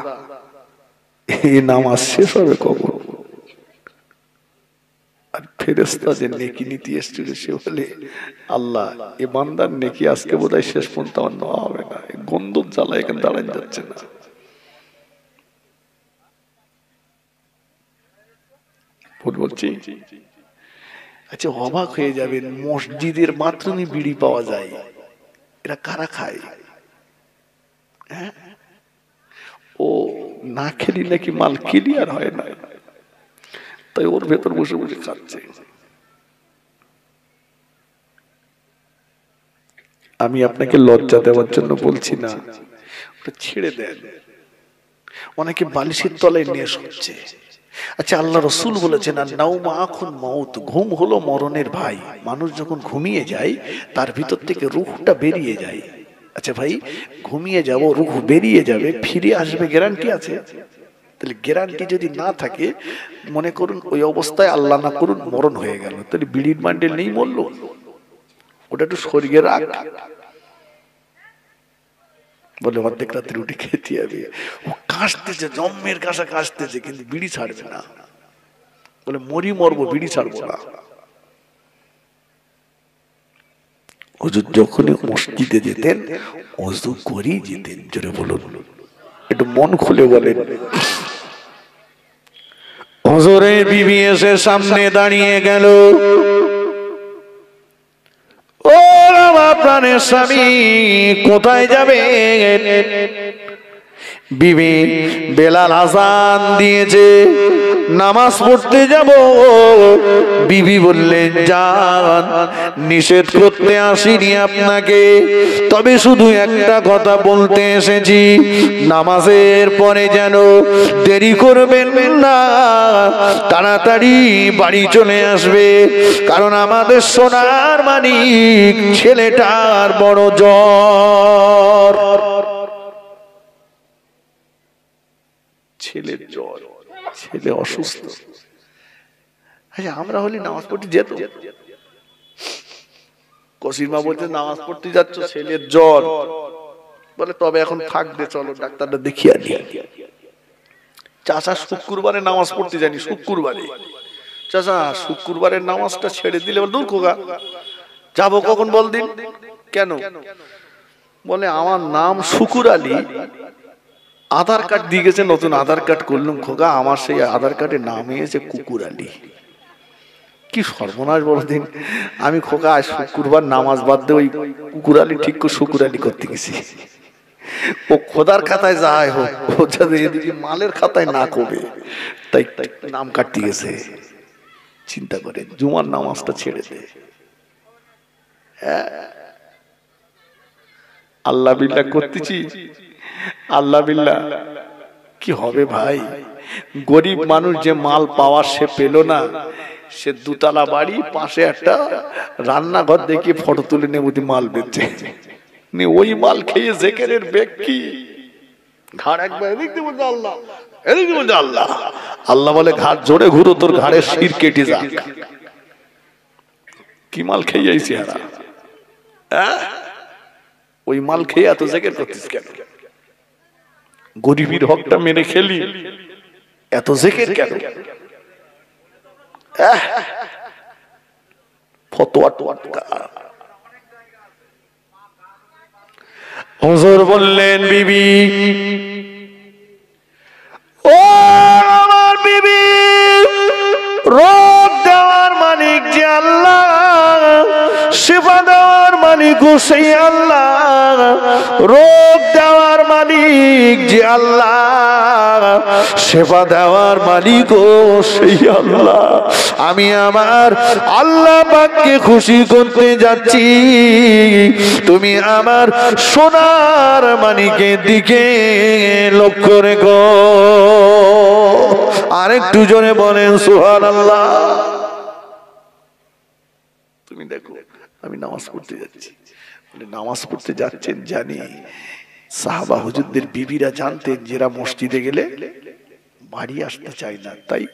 এই নামাজ শেষ হবে কখন? আর ফেরেশতা যে নেকি নিতে এসেছিল সে বলে আল্লাহ এ বান্দার নেকি আজকে বোধহয় শেষ পর্যন্ত আমার নেওয়া হবে না, গন্ধ জ্বালা এখানে দাঁড়ানো যাচ্ছে না। বলছি আচ্ছা, অবাক হয়ে যাবেন, মসজিদের বাথরুমে বিড়ি পাওয়া যায়, এরা কারা খায়? হ্যাঁ, ও না খেলি নাকি মাল ক্লিয়ার হয় না, তাই ওর ভেতর বসে বসে খাচ্ছে। আমি আপনাকে লজ্জা দেওয়ার জন্য বলছি না, ওটা ছেড়ে দেন। অনেকে বালিশের তলায় নেশ হচ্ছে। আচ্ছা, আল্লাহ রাসূল বলেছেন আর নাওমা আখুন মাউত, ঘুম হলো মরণের ভাই। মানুষ যখন ঘুমিয়ে যায় তার ভিতর থেকে রূহটা বেরিয়ে যায়। আচ্ছা ভাই, ঘুমিয়ে যাব, রূহ বেরিয়ে যাবে, ফিরে আসবে, গ্যারান্টি আছে? তাহলে গ্যারান্টি যদি না থাকে, মনে করুন ওই অবস্থায় আল্লাহ না করুন মরণ হয়ে গেল, তাহলে বিড়ির বান্ডেল নেই, মরলো, ওটা একটু স্বর্গে রাখ, বলে অর্ধেক রাত্রে রুটি খেতে হবে। ও কাশতেছে, জম্মের কাশা কাশতেছে, কিন্তু বিড়ি ছাড়বে না, বলে মরি মরবো, বিড়ি ছাড়বো না। হুজুর যখনই মসজিদে যেতেন ওযু করেই যেতেন। জোরে বলুন, একটু মন খুলে বলেন। হুজুরের বিবি এসে সামনে দাঁড়িয়ে গেল, ও আমার প্রাণের স্বামী কোথায় যাবে? বিবি, বেলাল আযান দিয়েছে, নামাজ পড়তে যাব। বিবি বললেন যান, নিষেধ করতে আসিনি আপনাকে, তবে শুধু একটা কথা বলতে এসেছি, নামাজের পরে যেন দেরি করবেন না, তাড়াতাড়ি বাড়ি চলে আসবে, কারণ আমাদের সোনার মানিক ছেলেটার বড় জ্বর। ছেলের জ্বর, ছেলে অসুস্থ। আচ্ছা, আমরা হলে নামাজ পড়তে যেত, কসির মা বলতে নামাজ পড়তে যাচ্ছ, ছেলের জ্বর, বলে তবে এখন থাকবে, চলো ডাক্তারটা দেখিয়ে আনি। চাচা শুক্রবারে নামাজ পড়তে জানি, শুক্রবারে চাচা শুক্রবারের নামাজটা ছেড়ে দিলে দূর খোকা, যাবো কখন বল দিন? কেন? বলে আমার নাম শুকুর আলী, আধার কার্ড দিয়ে গেছে, নতুন আধার কার্ড করলাম খোকা, আমার সেই আধার কার্ডে নাম হয়েছে কুকুর আলী। কি সর্বনাশ বলো দিন। আমি খোকা আজ শুক্রবার নামাজ বাদ দিয়ে ওই কুকুর আলী ঠিক করে শুকুর আলী করতে গেছি। ও খোদার খাতায় যাই হোক, ও যাতে এদিকে মালের খাতায় না করবে, তাই নাম কাটতে গেছে। চিন্তা করে জুমার নামাজটা ছেড়ে দে। আল্লাহ বিল্লাহ করতেছি, আল্লাহ বিল্লাহ কি হবে ভাই? গরিব মানুষ যে মাল পাওয়ার সে পেল না, সে দুতলা বাড়ি পাশে একটা রান্নাঘর দেখে ফটো তুলে নেবুদি মাল বেচে, ওই মাল খেয়ে জেকেরের বেগ কি ঘাড় একবার এদিক দিয়ে বলছে আল্লাহ, এদিক দিয়ে বলছে আল্লাহ। আল্লাহ বলে ঘাড় জোরে ঘুরো, তোর ঘাড়ের শির কেটে যাক। কি মাল খেয়ে আইছি হারা? ওই মাল খেয়ে এত জেকের করতিস কেন? গরিবের হকটা মেরে খেলি, এত জেকের কেন? ফতোয়া হুজুর বললেন, বিবি ও আমার বিবি, রোগ দেওয়ার মালিক যে আল্লাহ, শিফা দেওয়ার মালিক সেই আল্লাহ, রোগ দেওয়ার মালিক যে আল্লাহ, শিফা দেওয়ার মালিক সেই আল্লাহ। আমি আমার আল্লাহ পাককে খুশি করতে যাচ্ছি, তুমি আমার সোনার মানিকের দিকে লক্ষ্য রেখো। আরেকটু জোরে বলেন সুবহানাল্লাহ। তুমি দেখো আমি নামাজ পড়তে যাচ্ছি, নামাজ পড়তে যাচ্ছেন জানি, সাহাবা হুজুরদের বিবিরা জানতেন যারা মসজিদে গেলে বাড়ি আসতে চায় না, তাই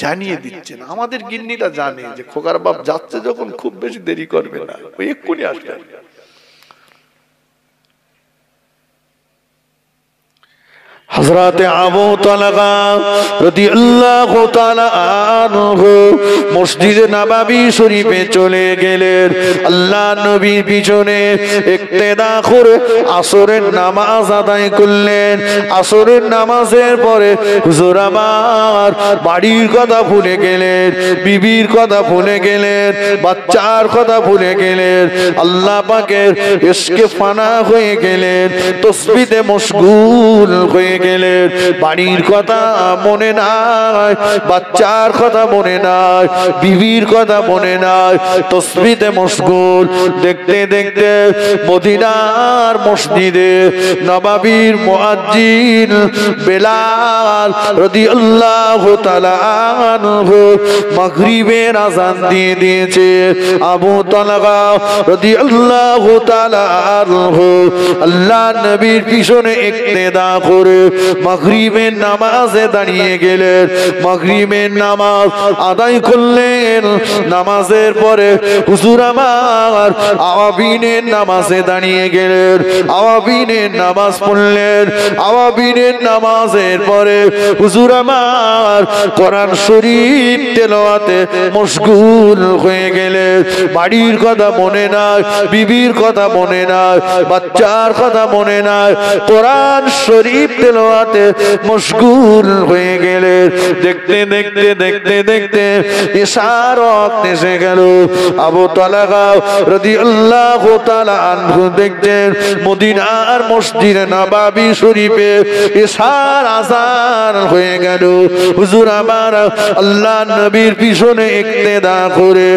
জানিয়ে দিচ্ছেন। আমাদের গিন্নিরা জানে যে খোকার বাপ যাচ্ছে যখন খুব বেশি দেরি করবে না, ওই এক্ষুনি আসবে। হযরত আবু তালহা রাদিয়াল্লাহু তাআলা আনহু মসজিদে নববী শরীফে চলে গেলেন। আল্লাহর নবীর পিছনে ইক্তেদা করে আসরের নামাজ আদায় করলেন। আসরের নামাজের পরে হুজুর আমার বাড়ির কথা ভুলে গেলেন, বিবির কথা ভুলে গেলেন, বাচ্চার কথা ভুলে গেলেন, আল্লাহ পাকের ইশকে ফানা হয়ে গেলেন, তাসবিহে মশগুল হয়ে গেলেন। বাড়ির কথা মনে নাই, বাচ্চার কথা মনে নাই, বিবির কথা মনে নাই, তাসবিহে মশগুল। দেখতে দেখতে মদিনার মসজিদে নববীর মুয়াজ্জিন বেলাল রাদিয়াল্লাহু তাআলা আনহু মাগরিবের আযান দিয়ে দিয়েছে। আবু তালহা রাদিয়াল্লাহু তাআলা আনহু আল্লাহর নবীর পিছনে ইক্তেদা করে মাগরিবের নামাজে দাঁড়িয়ে গেলেন। মাগরিবের নামাজ আদায় করলেন। নামাজের পরে হুজুর আমার আওয়াবিনের নামাজে দাঁড়িয়ে গেলেন, আওয়াবিনের নামাজ পড়লেন। আওয়াবিনের নামাজের পরে হুজুর আমার কোরআন শরীফ তেলাওয়াতে মশগুল হয়ে গেলেন। বাড়ির কথা মনে নাই, বিবির কথা মনে নাই, বাচ্চার কথা মনে নাই, কোরআন শরীফ তেলাওয়াতে মশগুল হয়ে গেলেন। দেখতে দেখতে দেখতে দেখতে ইশার ওয়াক্ত এসে গেল। আবু তালহা রাদিয়াল্লাহু তাআলা আনহু দেখতেন মদিনার মসজিদে নববী শরীফে ইশার আযান হয়ে গেল। হুজুর আমার আল্লাহর নবীর পিছনে ইক্তেদা করে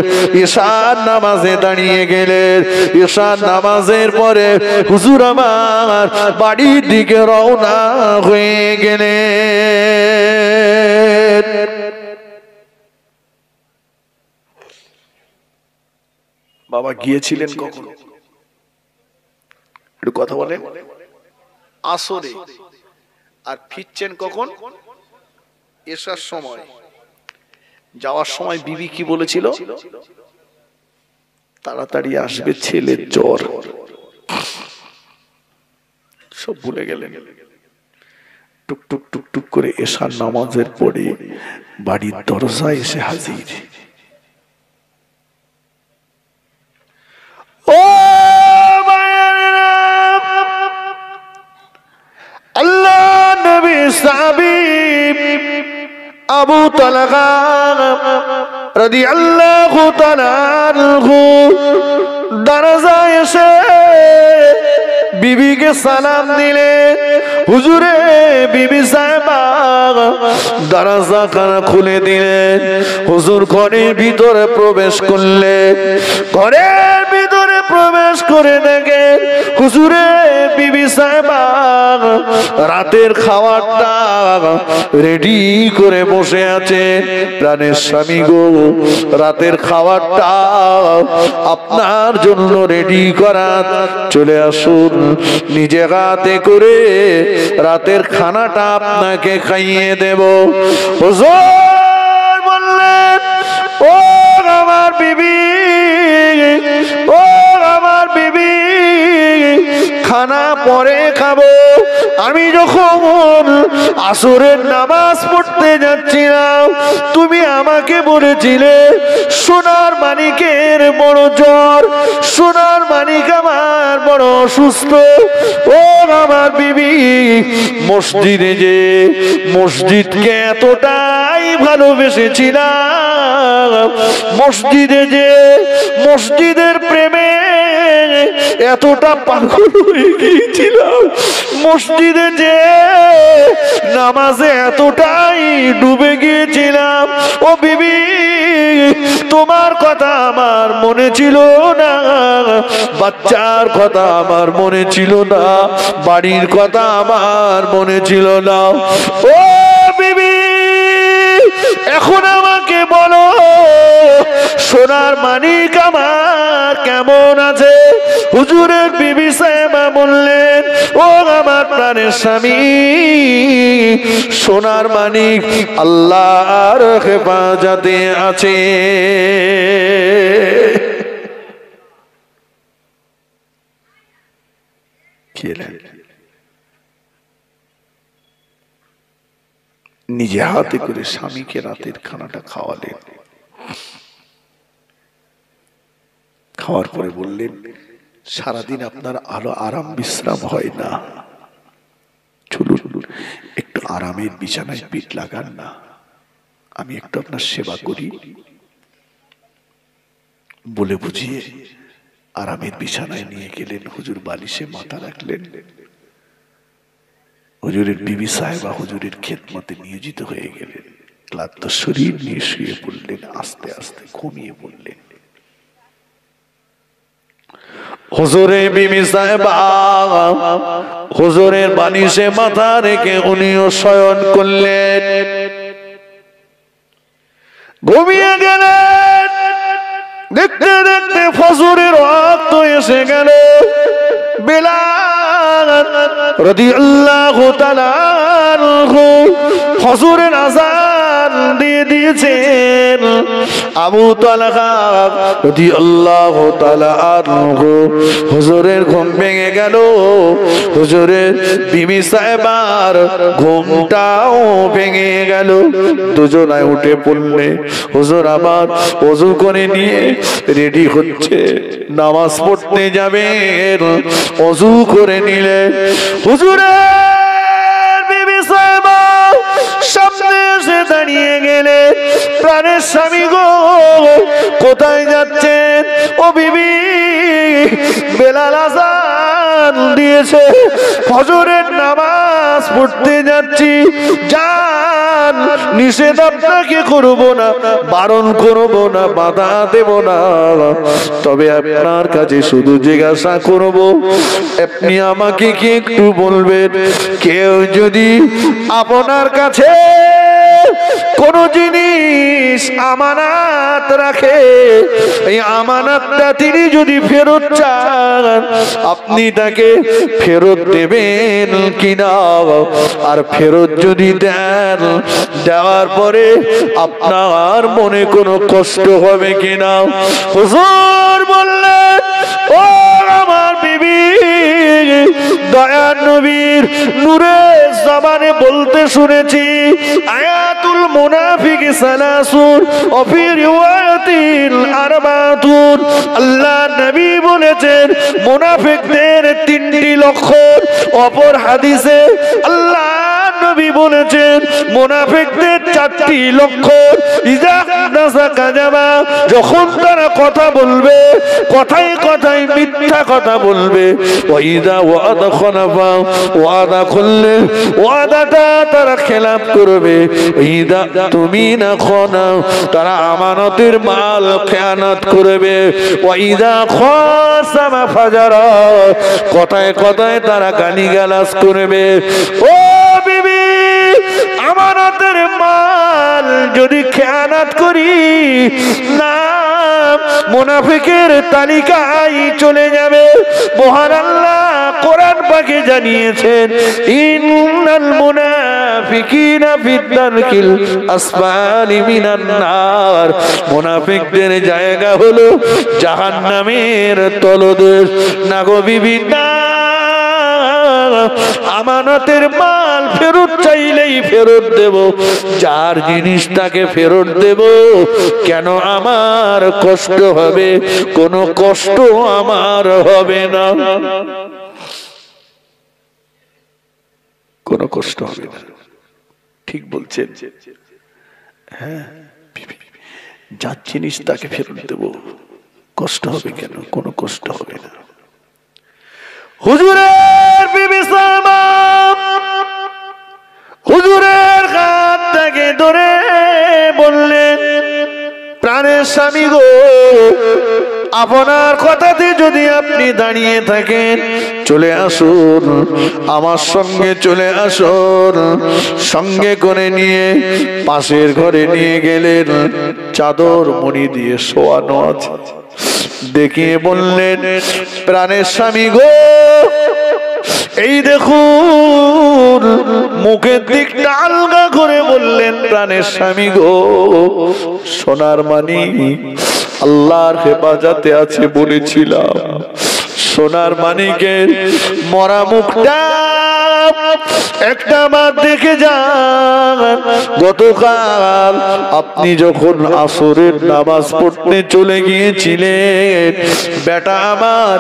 ইশার নামাজে দাঁড়িয়ে গেলেন। ইশার নামাজের পরে হুজুর আমার বাড়ির দিকে রওনা হয়ে গেলেন। বাবা গিয়েছিলেন কখন? একটু কথা বলেন। আসরে। আর ফিরছেন কখন? এসার সময়। যাওয়ার সময় বিবি কি বলেছিল? তাড়াতাড়ি আসবে, ছেলের জ্বর। সব ভুলে গেলেন। টুক টুক টুক টুক করে এসার নামাজের পরে বাড়ির দরজায় এসে হাজির। ও আল্লাহ নবী সাহাবী আবু তালহা রাদিয়াল্লাহু তাআলা আনহু দরজায় এসে বিবিকে সালাম দিলেন। হুজুরে বিবি সাহেবা দরজা খানা খুলে দিলেন। হুজুর ঘরের ভিতরে প্রবেশ করলেন। ঘরের ভিতরে প্রবেশ করে দেখে হুজুরে বিবি সাহেবা রাতের খাবারটা রেডি করে বসে আছে। প্রাণের স্বামী গো, রাতের খাবারটা আপনার জন্য রেডি করা, চলে আসুন, নিজে হাতে করে রাতের খানাটা আপনাকে খাইয়ে দেব। হুজুর বললেন, ও আমার বিবি, ও আমার বিবি, খানা পরে খাবো। আমি যখন আসরের নামাজ পড়তে যাচ্ছিলাম, তুমি আমাকে বলেছিলে সোনার মানিকের বড় জ্বর, সোনার মানিক আমার বড় অসুস্থ। ও আমার বিবি, মসজিদে যে মসজিদকে এতটাই ভালোবেসেছিলাম, মসজিদে যে মসজিদের প্রেমে এতটা পাগল হয়ে গিয়েছিলাম, মসজিদে যে নামাজে এতটাই ডুবে গিয়েছিলাম। ও বিবি, তোমার কথা আমার মনে ছিল না, বাচ্চার কথা আমার মনে ছিল না, বাড়ির কথা আমার মনে ছিল না। ও বিবি, এখন আমাকে বলো, সোনার মানিক আমার কেমন আছে? হুজুরের বিবি সাহেবা বললেন, ও আমার প্রাণের স্বামী, সোনার মানিক আল্লাহর হেফাজতে আছে। নিজে হাতে করে স্বামীকে রাতের খানাটা খাওয়ালেন। খাওয়ার পরে বললেন, সারাদিন আপনার আলো আরাম বিশ্রাম হয় না, চলুন একটু আরামের বিছানায় পিঠ লাগান না, আমি একটু আপনার সেবা করি। বলে বুঝিয়ে আরামের বিছানায় নিয়ে গেলেন। হুজুর বালিশে মাথা রাখলেন। হুজুরের বিবি সাহেবা হুজুরের খেদমতে নিয়োজিত হয়ে গেলেন। ক্লান্ত শরীর নিয়ে শুয়ে পড়লেন, আস্তে আস্তে ঘুমিয়ে পড়লেন। হুজুরের বিবি সাহেবা হুজুরের বালিশে মাথা রেখে উনিও শয়ন করলেন, ঘুমিয়ে গেলেন। দেখতে দেখতে ফজরের ওয়াক্ত এসে গেল। বেলাল রাদিয়াল্লাহু তাআলা আনহু ফজরের আযান দিয়ে দিয়েছেন। আবু তালহা রাদিয়াল্লাহু তাআলা আনহু হুজুরের ঘুম ভেঙে গেল। হুজুরের বিবি সাহেবার ঘুমটাও ভেঙে গেল। দুজনায় উঠে পড়লে। হুজুর আবার ওযু করে নিয়ে রেডি হচ্ছে, নামাজ পড়তে যাবেন। ওযু করে নিলেন। হুজুরের বিবি সাহেবা সামনে এসে দাঁড়িয়ে গেলেন। প্রাণের স্বামী গো, কোথায় যাচ্ছেন? ও বিবি, বেলাল আযান দিয়েছে, ফজরের নামাজ পড়তে যাচ্ছি। যান, নিষেধ আপনাকে করব না, বারণ করব না, বাধা দেব না, তবে আপনার কাছে শুধু জিজ্ঞাসা করব, আপনি আমাকে কি একটু বলবেন, কেউ যদি আপনার কাছে কোন জিনিস আমানত রাখে, এই আমানতটা তিনি যদি ফেরত চান, আপনি তাকে ফেরত দেবেন কিনা? আর ফেরত যদি দেন, দেওয়ার পরে আপনার মনে কোনো কষ্ট হবে কিনা? হুজুর বললেন, ও আমার বিবি, দয়ার নবীর নূরে জবানে বলতে শুনেছি, আয়াতুল মুনাফিক সালাসুন ও ফি রিওয়ায়াতিন আরবাতুন। আল্লাহ নবী বলেছেন মুনাফিকদের তিনটি লক্ষণ। অপর হাদিসে আল্লাহ নবী বলেছেন মুনাফিকদের চারটি লক্ষণ। ইজা নাসা কাযাবা, যখন তারা কথা বলবে কথায় কথায় মিথ্যা কথা বলবে। ওয়াইদা ওয়াদা খালাফা, ওয়াদা করলে ওয়াদাটা তারা খেলাফ করবে। ওয়াইদা তুমিনা খানা, তারা আমানতের মাল খেয়ানত করবে। ওয়াইদা খাসামা ফাজারা, কথায় কথায় তারা গালিগালাজ করবে। ও বিবি, আমানতের মাল যদি খেয়ানত করি না, মুনাফিকের তালিকায় চলে যাবে। মহান আল্লাহ কোরআন পাকে জানিয়েছেন, ইন্নাল মুনাফিকিনা ফিদ দারকিল আসফালি মিনান নার, মুনাফিকদের জায়গা হলো জাহান্নামের তলদেশ। না গো বিবি না, আমানতের মাল ফেরত চাইলেই ফেরত দেব, যার জিনিসটাকে ফেরত দেব কেন আমার কষ্ট হবে? কোনো কষ্ট আমার হবে না, কোনো কষ্ট হবে না। ঠিক বলছেন? হ্যাঁ, যার জিনিস তাকে ফেরত দেব, কষ্ট হবে কেন? কোনো কষ্ট হবে না। হুজুরের বিবি সালমা হুজুরের হাত থেকে ধরে বললেন, প্রাণের স্বামী গো, আপনার কথাতে যদি আপনি দাঁড়িয়ে থাকেন, চলে আসুন আমার সঙ্গে, চলে আসুন। সঙ্গে করে নিয়ে পাশের ঘরে নিয়ে গেলেন, চাদর মুড়ি দিয়ে শোয়ানো আছে। দেখিয়ে বললেন, প্রাণের স্বামী গো, এই দেখুন, মুখের দিকটা আলগা করে বললেন, প্রাণের স্বামী গো, সোনার মানি আল্লাহর হেফাজতে আছে বলেছিলাম। সোনার মানিকের মরা মুখটা একটা বার দেখে যান। গতকাল আপনি যখন আসরের নামাজ পড়তে চলে গিয়েছিলেন, বেটা আমার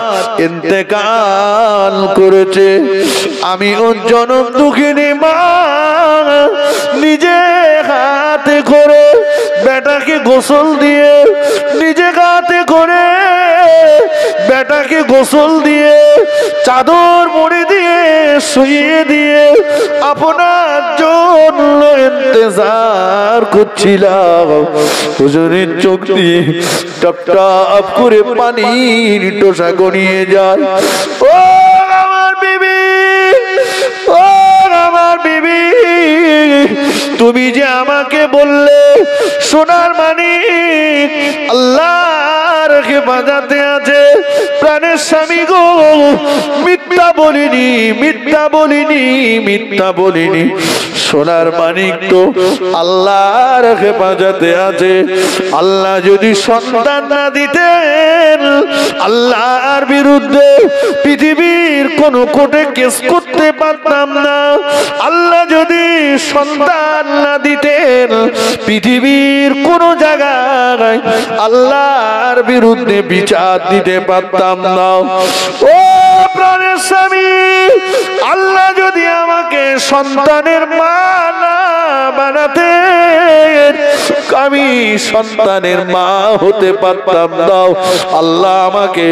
ইন্তেকাল করেছে। আমি ওর জনম দুঃখিনী মা নিজে হাতে করে বেটাকে গোসল দিয়ে, নিজে হাতে করে বেটাকে গোসল দিয়ে, চাদর মুড়ি দিয়ে শুইয়ে দিয়ে আপনার জন্য ইন্তজার করছিলাম। হুজুরের চোখ দিয়ে টপ টপ করে পানির টোসা গড়িয়ে যায়। ও আমার বিবি, ও আমার বিবি, তুমি যে আমাকে বললে সোনার মানিক আল্লাহর হেফাজতে আছে, প্রাণের স্বামী গো, মিথ্যা বলিনি, মিথ্যা বলিনি, মিথ্যা বলিনি। সোনার মানিক তো আল্লাহর হেফাজতে আছে। আল্লাহ যদি সন্তান না দিতেন, আল্লাহর বিরুদ্ধে পৃথিবীর কোন কোর্টে কেস করতে পারতাম না। আল্লাহ যদি সন্তান না দিতেন, পৃথিবীর কোন জায়গায় আল্লাহর বিরুদ্ধে বিচার দিতে পারতাম না। ও প্রাণের স্বামী, আল্লাহ যদি আমাকে সন্তানের মা না বানাতেন, আমি সন্তানের মা হতে পারতাম না। আল্লাহ আমাকে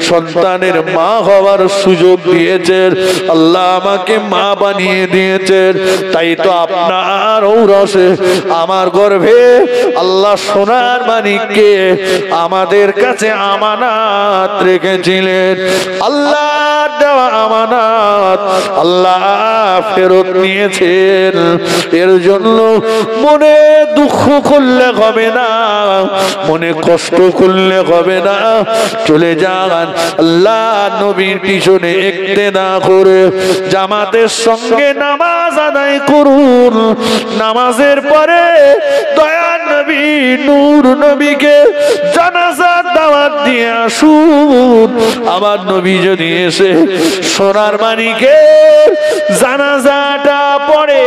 সন্তানের মা হওয়ার সুযোগ দিয়েছেন, আল্লাহ আমাকে মা বানিয়ে দিয়েছেন। তাই তো আপনার ঔরসে আমার গর্ভে আল্লাহ সোনার মানিককে আমাদের কাছে আমানত রেখেছিলেন। আল্লাহ দেওয়া আমানত আল্লাহ ফেরত নিয়েছেন। এর জন্য মনে দুঃখ করলে হবে না, মনে কষ্ট করলে হবে না। চলে যান আল্লাহ নবীর পিছনে ইক্তেদা করে জামাতের সঙ্গে নামাজ আদায় করুন। নামাজের পরে দয়ার নবী নূর নবীকে জানাজার দাওয়াত দিয়ে আসুন। আমার নবী যদি এসে সোনার মানিকে জানাজাটা পড়ে,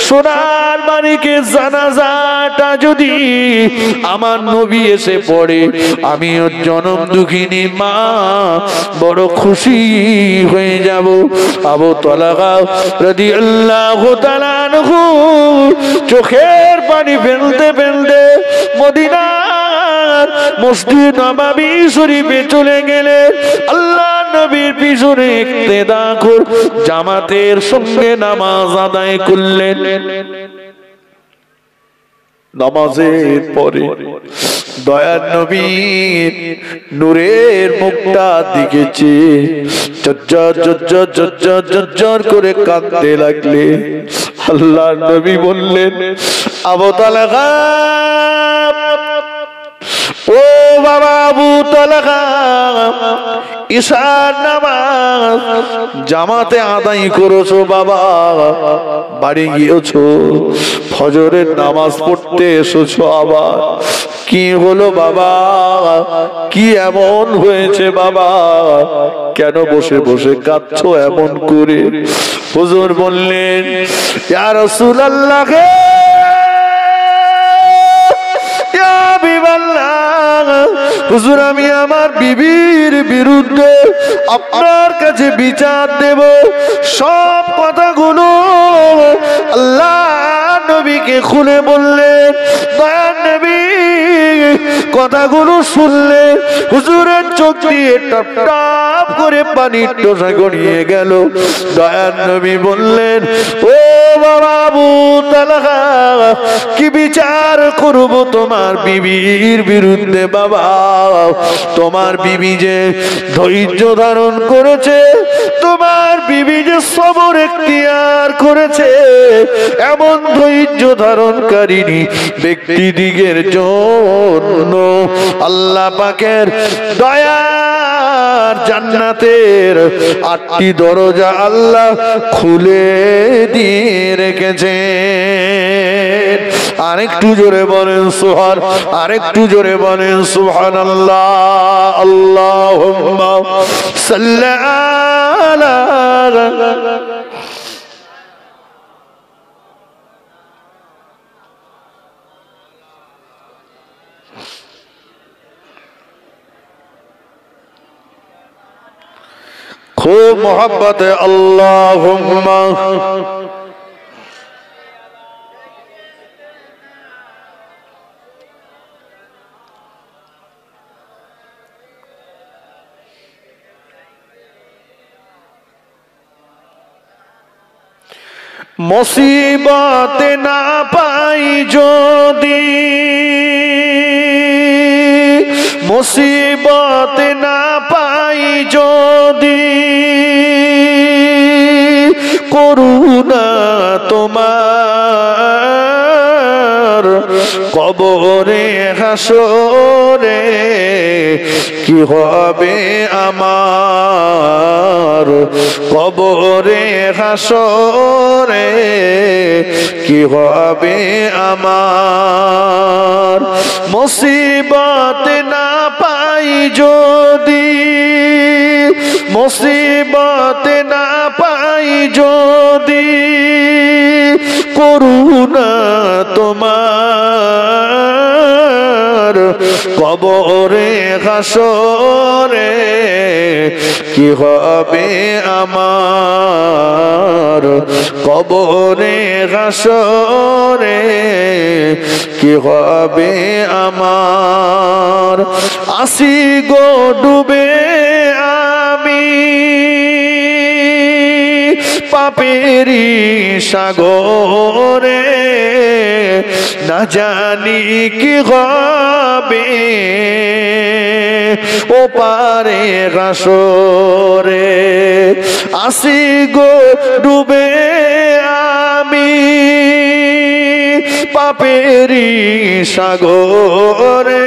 সোনার মানিকে জানাজাটা যদি আমার নবী এসে পড়ে, আমি ওর জনম দুঃখিনী মা বড় খুশি হয়ে যাব। আবু তালহা রাদিয়াল্লাহু তাআলা আনহু চোখের পানি ফেলতে ফেলতে মদিনার মসজিদ নববী শরীফে চলে গেলেন। আল্লাহ নবীর পিছনে ইক্তেদা করে জামাতের সঙ্গে নামাজ আদায় করলেন। নামাজের পরে দয়ার নবীর নূরের মুখটা দিকেছে, ঝরঝর ঝরঝর ঝরঝর ঝরঝর করে কাঁদতে লাগলে। আল্লাহ নবী বললেন, আবু তালহা, ও বাবা আবু তালহা, ঈশার নামাজ জামাতে আদায় করেছো বাবা, বাড়ি গিয়েছো, ফজরের নামাজ পড়তে এসেছো আবার, কি হলো বাবা, কি এমন হয়েছে বাবা, কেন বসে বসে কাঁদছো এমন করে? হুজুর বললেন, ইয়া রাসূলুল্লাহ, হুজুর আমি আমার বিবির বিরুদ্ধে আপনার কাছে বিচার দেব। সব কথাগুলো আল্লাহ নবীকে খুলে বললেন। দয়ার নবী কথাগুলো শুনলে হুজুরের চোখ দিয়ে টপ টপ করে পানির টোসা গড়িয়ে গেল। দয়ার নবী বললেন, ও বাবা আবু তালহা, কি বিচার করব তোমার বিবির বিরুদ্ধে বাবা? তোমার বিবি যে ধৈর্য ধারণ করেছে, তোমার বিবি যে সবর এখতিয়ার করেছে, এমন ধৈর্য ধারণকারিনী ব্যক্তিদিগের জন্য আল্লাহ পাকের দয়ার জান্নাতের 8টি দরজা আল্লাহ খুলে দিয়ে রেখেছে। আরেকটু জোরে বলেন সুবহান, আরেকটু জোরে বলেন সুবহানাল্লাহ। আল্লাহুম্মা সাল্লি আলা খুব মোহাব্বতে আল্লাহুম্মা মুসিবত না পাই যদি, মুসিবত না পাই যদি, করুণা তোমার কবরে হাসরে কি হবে আমার, কবরে হাসরে কি হবে আমার। মুসিবত না পাই যদি, মুসিবত না পাই যদি, করুণা তোমার কবরে হাসরে কি হবে আমার, কবরে হাসরে কি হবে আমার। আসি গো ডুবে আমি পাপেরি সাগরে, না জানি কি হবে ও পারে হাসরে। আসি গো ডুবে আমি পাপেরি সাগরে,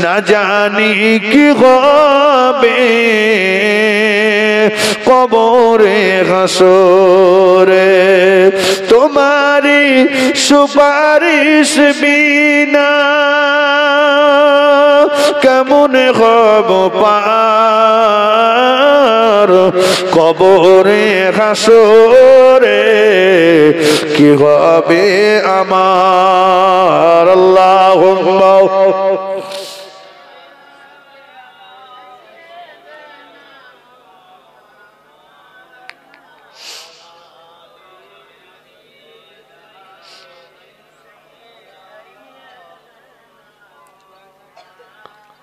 না জানি কি হবে কবরে হাসরে। তোমারি সুপারিশ বিনা কেমন হব পার, কবরে হাসরে কি হবে আমার। আল্লাহুম্মা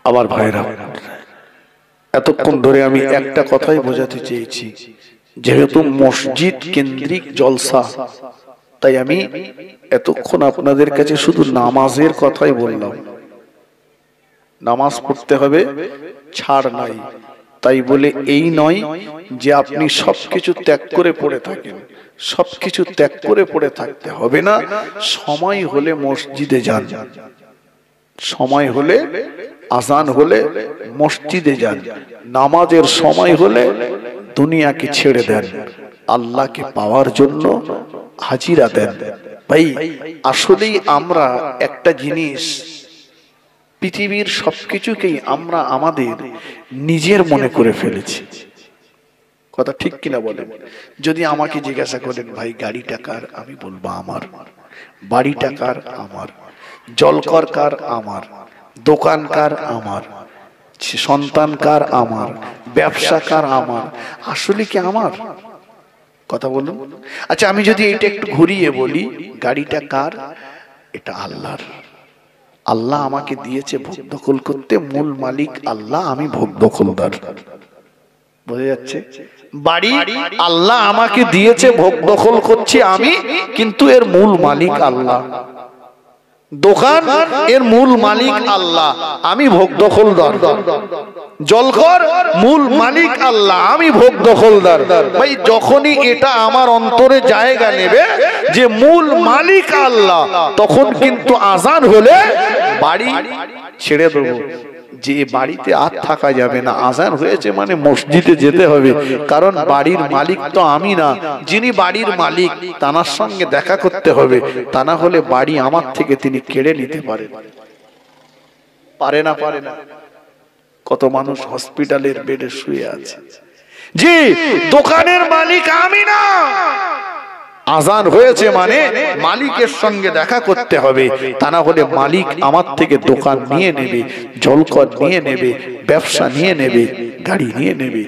আমার ভাইরা, এতক্ষণ ধরে আমি একটা কথাই বোঝাতে চেয়েছি, যেহেতু মসজিদ কেন্দ্রিক জলসা, তাই আমি এতক্ষণ আপনাদের কাছে শুধু নামাজের কথাই বললাম। নামাজ পড়তে হবে, ছাড় নাই। তাই বলে এই নয় যে আপনি সবকিছু ত্যাগ করে পড়ে থাকেন, সবকিছু ত্যাগ করে পড়ে থাকতে হবে না। সময় হলে মসজিদে যান, সময় হলে আজান হলে মসজিদে যান, নামাজের সময় হলে দুনিয়াকে ছেড়ে দেন, আল্লাহকে পাওয়ার জন্য হাজিরা দেন। ভাই আসলেই আমরা একটা জিনিস, পৃথিবীর সবকিছুকেই আমরা আমাদের নিজের মনে করে ফেলেছি। কথা ঠিক কিনা বলেন? যদি আমাকে জিজ্ঞাসা করেন ভাই গাড়িটা কার, আমি বলবো আমার। বাড়িটা কার? আমার। জলকর কার? আমার। দোকান কার? আমার। সন্তান কার? আমার। ব্যবসা কার? আমার। আসলে কি আমার? কথা বলুন। আচ্ছা আমি যদি এটা একটু ঘুরিয়ে বলি, গাড়িটা কার? এটা আল্লাহর। আল্লাহ আমাকে দিয়েছে ভোগ দখল করতে, মূল মালিক আল্লাহ, আমি ভোগ দখলদার। বোঝা যাচ্ছে? বাড়ি আল্লাহ আমাকে দিয়েছে, ভোগ দখল করছি আমি, কিন্তু এর মূল মালিক আল্লাহ। দোকান এর মূল মালিক আল্লাহ, আমি ভোগ দখলদার। জলঘর মূল মালিক আল্লাহ, আমি ভোগ দখলদার। ভাই যখনই এটা আমার অন্তরে জায়গা নেবে যে মূল মালিক আল্লাহ, তখন কিন্তু আজান হলে বাড়ি ছেড়ে দেবো। যে বাড়িতে আর থাকা যাবে না, আজান হয়েছে মানে মসজিদে যেতে হবে, কারণ বাড়ির মালিক তো আমি না। যিনি বাড়ির মালিক তার সঙ্গে দেখা করতে হবে, তা না হলে বাড়ি আমার থেকে তিনি কেড়ে নিতে পারে। পারে না? পারে না। কত মানুষ হসপিটালের বেডে শুয়ে আছে। জি, দোকানের মালিক আমি না। আজান হয়েছে মানে মালিকের সঙ্গে দেখা করতে হবে, তা না হলে মালিক আমার থেকে দোকান নিয়ে নেবে, জলকর নিয়ে নেবে, ব্যবসা নিয়ে নেবে, গাড়ি নিয়ে নেবে।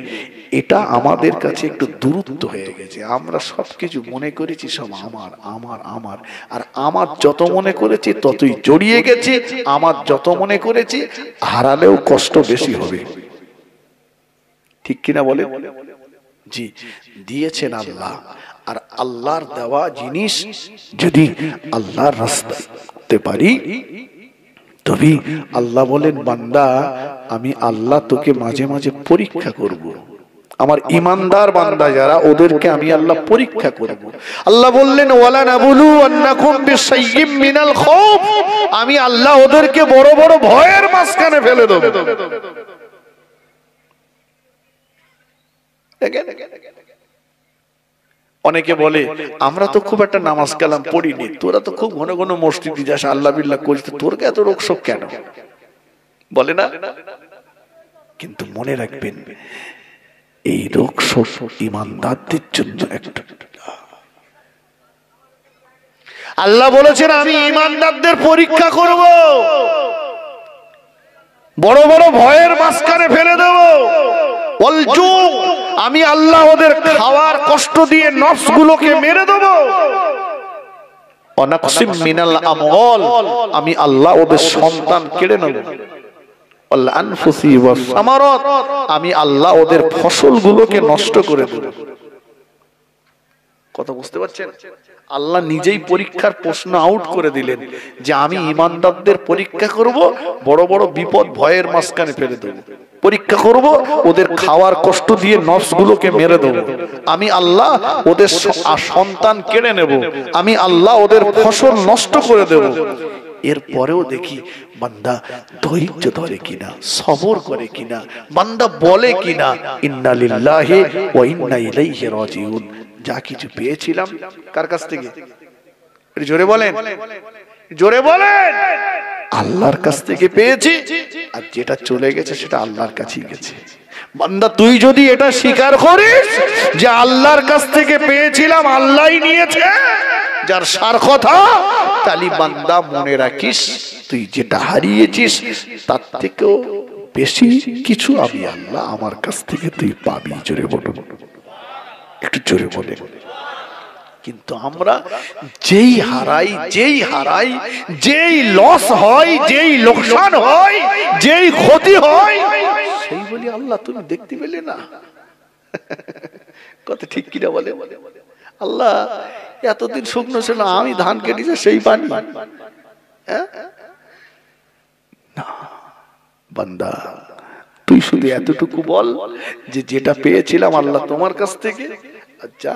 এটা আমাদের কাছে একটু দূরত্ব হয়ে গেছে। আমরা সবকিছু মনে করেছি সব আমার আমার আমার, আর আমার যত মনে করেছি ততই জড়িয়ে গেছি। আমার যত মনে করেছি হারালেও কষ্ট বেশি হবে। ঠিক কিনা বলে? জি, দিয়েছেন আল্লাহ, আর আল্লাহর দেওয়া জিনিস যদি আল্লাহর রাস্তায় করতে পারি, তবে আল্লাহ বলেন বান্দা আমি আল্লাহ তোকে মাঝে মাঝে পরীক্ষা করব। আমার ইমানদার বান্দা যারা, ওদেরকে আমি আল্লাহ পরীক্ষা করব। আল্লাহ বললেন ওয়ালা নাবুলু আন্নাকুম বিশাইয়্যিম মিনাল খাউফ, আমি আল্লাহ ওদেরকে বড় বড় ভয়ের মাঝখানে ফেলে দেব। অনেকে বলে আমরা তো খুব একটা নামাজ কালাম পড়িনি, তোরা তো খুব ঘন ঘন মসজিদে যাস, আল্লাহ বিল্লাহ করিস, তোর এত রোগ শোক কেন? বলে না? কিন্তু মনে রাখবেন এই রোগ শোক ঈমানদারদের জন্য একটা। আল্লাহ বলেছেন আমি ঈমানদারদের পরীক্ষা করব, বড় বড় ভয়ের মাঝখানে ফেলে দেব। আমি আল্লাহ ওদের খাওয়ার কষ্ট দিয়ে নফসগুলোকে মেরে দেব। অনাকসিম মিনাল আমওয়াল, আমি আল্লাহ ওদের সন্তান কেড়ে নেব। আনফুসি ওয়াস সামারাত, আমি আল্লাহ ওদের ফসলগুলোকে নষ্ট করে দেব। কথা বুঝতে পারছেন? আল্লাহ নিজেই পরীক্ষার প্রশ্ন আউট করে দিলেন যে আমি ঈমানদারদের পরীক্ষা করব, বড় বড় বিপদ ভয়ের মাঝখানে ফেলে দেব, পরীক্ষা করব, ওদের খাওয়ার কষ্ট দিয়ে নফসগুলোকে মেরে দেব, আমি আল্লাহ ওদের সন্তান কেড়ে নেব, আমি আল্লাহ ওদের ফসল নষ্ট করে দেব। এরপরেও দেখি বান্দা ধৈর্য ধরে কিনা, সবর করে কিনা, বান্দা বলে কিনা ইন্না লিল্লাহি ওয়া ইন্না ইলাইহি রাজিউন। যা কিছু পেয়েছিলাম কার কাছ থেকে? জোরে বলেন, জোরে বলেন। আল্লাহর কাছ থেকে পেয়েছি, আর যেটা চলে গেছে সেটা আল্লাহর কাছেই গেছে। বান্দা তুই যদি এটা স্বীকার করিস যে আল্লাহর কাছ থেকে পেয়েছিলাম, আল্লাহই নিয়েছে, যার সার কথা, তালি বান্দা মনে রাখিস তুই যেটা হারিয়েছিস তার থেকেও বেশি কিছু আমি আল্লাহ আমার কাছ থেকে তুই পাবি। জোরে বলুন, একটু জোরে বলে। কিন্তু আমরা যেই হারাই, যেই লস হয়, যেই লোকসান হয়, যেই ক্ষতি হয়, সেই বলি আল্লাহ তুমি দেখতে পেলে না। কথা ঠিক কিনা বলে? আল্লাহ এতদিন শুকনো ছিল, আমি ধান কেটেছি সেই পানি। না বান্দা, তুই শুধু এতটুকু বল যে যেটা পেয়েছিলাম আল্লাহ তোমার কাছ থেকে, আচ্ছা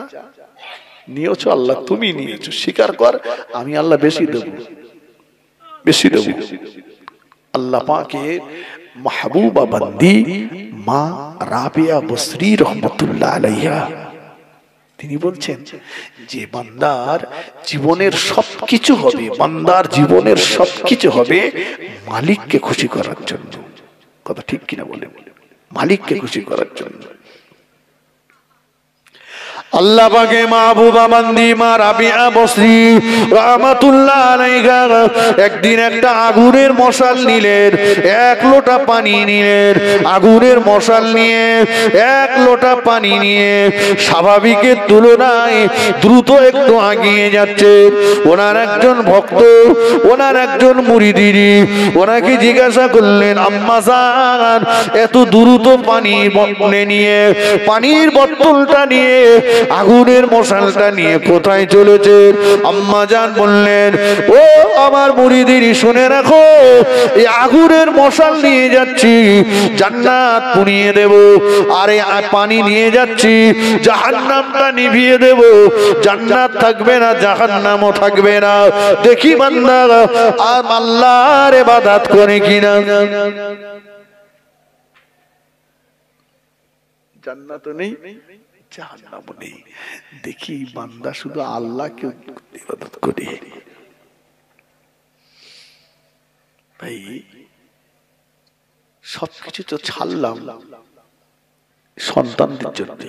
নিয়েছো আল্লাহ, তুমি নিয়েছো, স্বীকার কর, আমি আল্লাহ বেশি দেব, বেশি দেব। আল্লাহ পাকের মাহবুবা বান্দি মা রাবিয়া বসরি রহমতুল্লাহ আলাইহা তিনি বলছেন যে বান্দার জীবনের সবকিছু হবে, বান্দার জীবনের সবকিছু হবে মালিককে খুশি করার জন্য। কথা ঠিক কিনা বলে? মালিককে খুশি করার জন্য। আল্লাহ পাকে মাহবুবা বান্দি মা রাবিয়া বসরি রাহমাতুল্লাহ আলাইহা একদিন একটা আগুনের মশাল নিলেন, এক লোটা পানি নিলেন, আগুনের মশাল নিয়ে এক লোটা পানি নিয়ে স্বাভাবিকের তুলনায় দ্রুত একটু এগিয়ে যাচ্ছে। ওনার একজন ভক্ত, ওনার একজন মুরিদি ওনাকে জিজ্ঞাসা করলেন, আম্মা জান এত দ্রুত পানি নিয়ে, পানির বোতলটা নিয়ে, আগুনের মশালটা নিয়ে কোথায় চলেছে? আম্মা জান বললেন, ও আমার মুরিদিনী শুনে রাখো, এই আগুনের মশাল নিয়ে যাচ্ছি জান্নাত পুড়িয়ে দেব, আর এই পানি নিয়ে যাচ্ছি জাহান্নামটা নিভিয়ে দেব, জান্নাত থাকবে না জাহান্নামও থাকবে না। দেখি বান্দা আর আল্লাহর ইবাদত করে কিনা। জান্নাত নেই, জাহান্নাম নেই, দেখি বান্দা শুধু আল্লাহকে ইবাদত করে। ভাই সবকিছু তো ছাড়লাম সন্তানদের জন্য,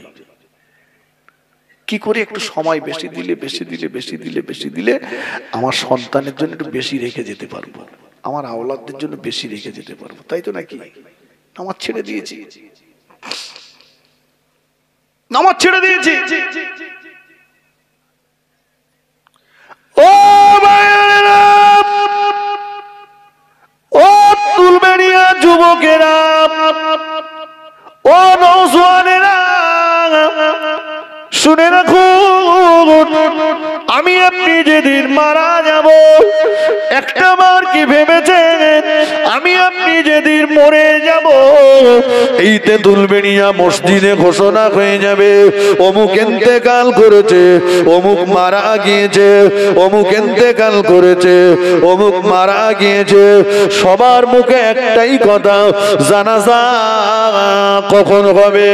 কি করে একটু সময় বেশি দিলে আমার সন্তানের জন্য একটু বেশি রেখে যেতে পারবো, আমার আওলাদদের জন্য বেশি রেখে যেতে পারবো, তাই তো নাকি? নামাজ ছেড়ে দিয়েছি, নামাজ ছেড়ে দিয়েছি। ও ভাইয়েরা, ও তুলবেড়িয়া যুবকেরা, ও নওজোয়ানেরা, শুনে রাখুন, আমি আপনি যেদিন মারা যাব, একটা বার কি ভেবেছেন আমি আপনি যেদিন মরে যাব, এই তেঁতুলবেড়িয়া মসজিদে ঘোষণা হয়ে যাবে, অমুক ইন্তেকাল করেছে, অমুক মারা গিয়েছে, অমুক ইন্তেকাল করেছে, অমুক মারা গিয়েছে। সবার মুখে একটাই কথা, জানাজা কখন হবে,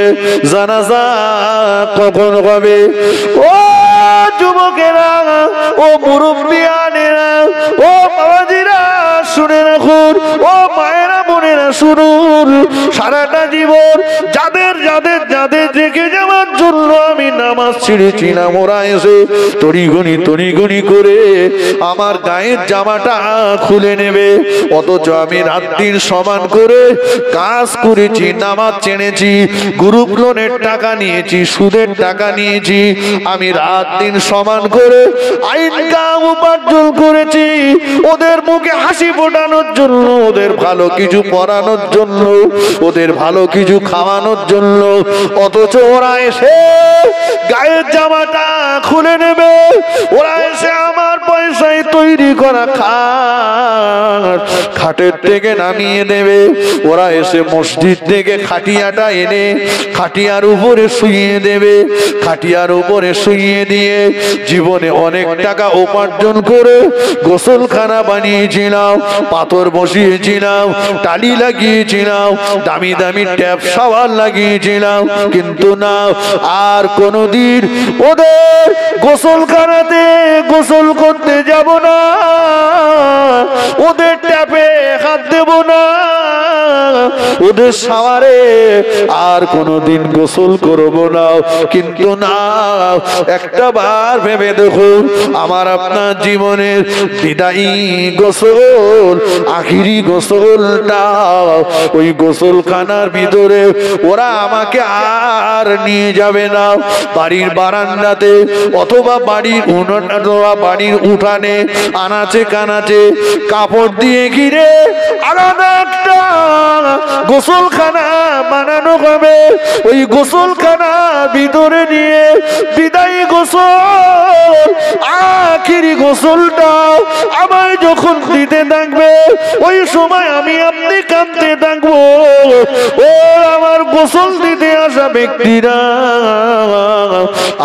জানাজা কখন হবে। ও যুবকেরা, ও মুরব্বিয়ানেরা, ও বাবাজিরা শুনে রাখুন, ও মায়েরা বোনেরা শুনুন, সারাটা জীবন যাদের যাদের যাদের রেখে যাওয়ার জন্য আমি নামাজ ছেড়েছিলাম, ওরা এসে তড়িঘড়ি করে আমার গায়ের জামাটা খুলে নেবে, অথচ আমি রাত দিন সমান করে কাজ করেছি, নামাজ ছেড়েছি, গ্রুপ লোনের টাকা নিয়েছি, সুদের টাকা নিয়েছি, আমি রাত দিন সমান করে ইনকাম উপার্জন করেছি, ওদের মুখে হাসি ফোটানোর জন্য, ওদের ভালো কিছু পড়ানোর জন্য, ওদের ভালো কিছু খাওয়ানোর জন্য, অথচ ওরা এসে গায়ের জামাটা খুলে নেবে, ওরা এসে আমার পয়সায় তৈরি করা খাটের থেকে নামিয়ে দেবে, ওরা এসে মসজিদ থেকে খাটিয়াটা এনে খাটিয়ার উপরে শুইয়ে দেবে, খাটিয়ার উপরে শুইয়ে দিয়ে জীবনে অনেক টাকা উপার্জন করে গোসলখানা বানিয়েছিলাম, পাথর বসিয়েছিলাম, টালি লাগিয়েছিলাম, দামি দামি ট্যাপ শাওয়ার লাগিয়েছিলাম, কিন্তু না, আর কোনদিন ওদের গোসলখানাতে গোসল করতে যাব না, ওদের ট্যাপে হাত দেব না, ওদের সাওয়ারে আর কোনোদিন গোসল করব না। কিন্তু না, একটা বার ভেবে দেখুন, আমার আপনার জীবনের বিদায়ী গোসল, আখিরি গোসলটা, ওই গোসলখানার ভিতরে ওরা আমাকে আর নিয়ে যাবে না। বাড়ির বারান্দাতে অথবা বাড়ির উঠানে আনাচে কানাচে কাপড় দিয়ে ঘিরে আলাদা একটা গোসলখানা বানানো হবে। ওই গোসলখানা ভিতরে নিয়ে বিদায়ী গোসল, আখিরি গোসলটা আমায় যখন দিতে থাকবে, ওই সময় আমি আপনি কাঁদতে থাকবো। ও আমার গোসল দিতে আসা ব্যক্তিরা,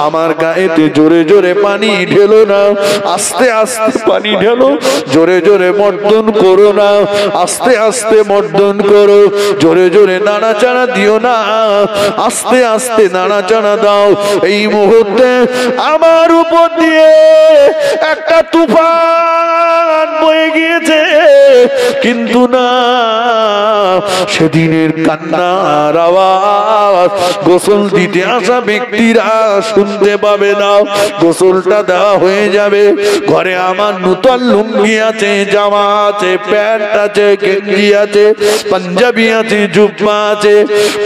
আমার গায়েতে জোরে জোরে পানি ঢেলো না, আস্তে আস্তে পানি ঢেলো, জোরে জোরে মর্দন করো না, আস্তে আস্তে মর্দন করো, জোরে জোরে নাড়াচাড়া দিও না, আস্তে আস্তে নাড়াচাড়া দাও। এই মুহূর্তে আমার উপর দিয়ে একটা তুফান বয়ে গিয়েছে, কিন্তু না, সেদিনের কান্নার আওয়াজ গোসল দিতে আসা ব্যক্তিরা শুনতে পাবে না। গোসলটা দেওয়া হয়ে যাবে, ঘরে আমার নূতন লুঙ্গি আছে, জামা আছে, প্যান্ট আছে, গেঞ্জি আছে, পাঞ্জাবি আছে, জুব্বা আছে।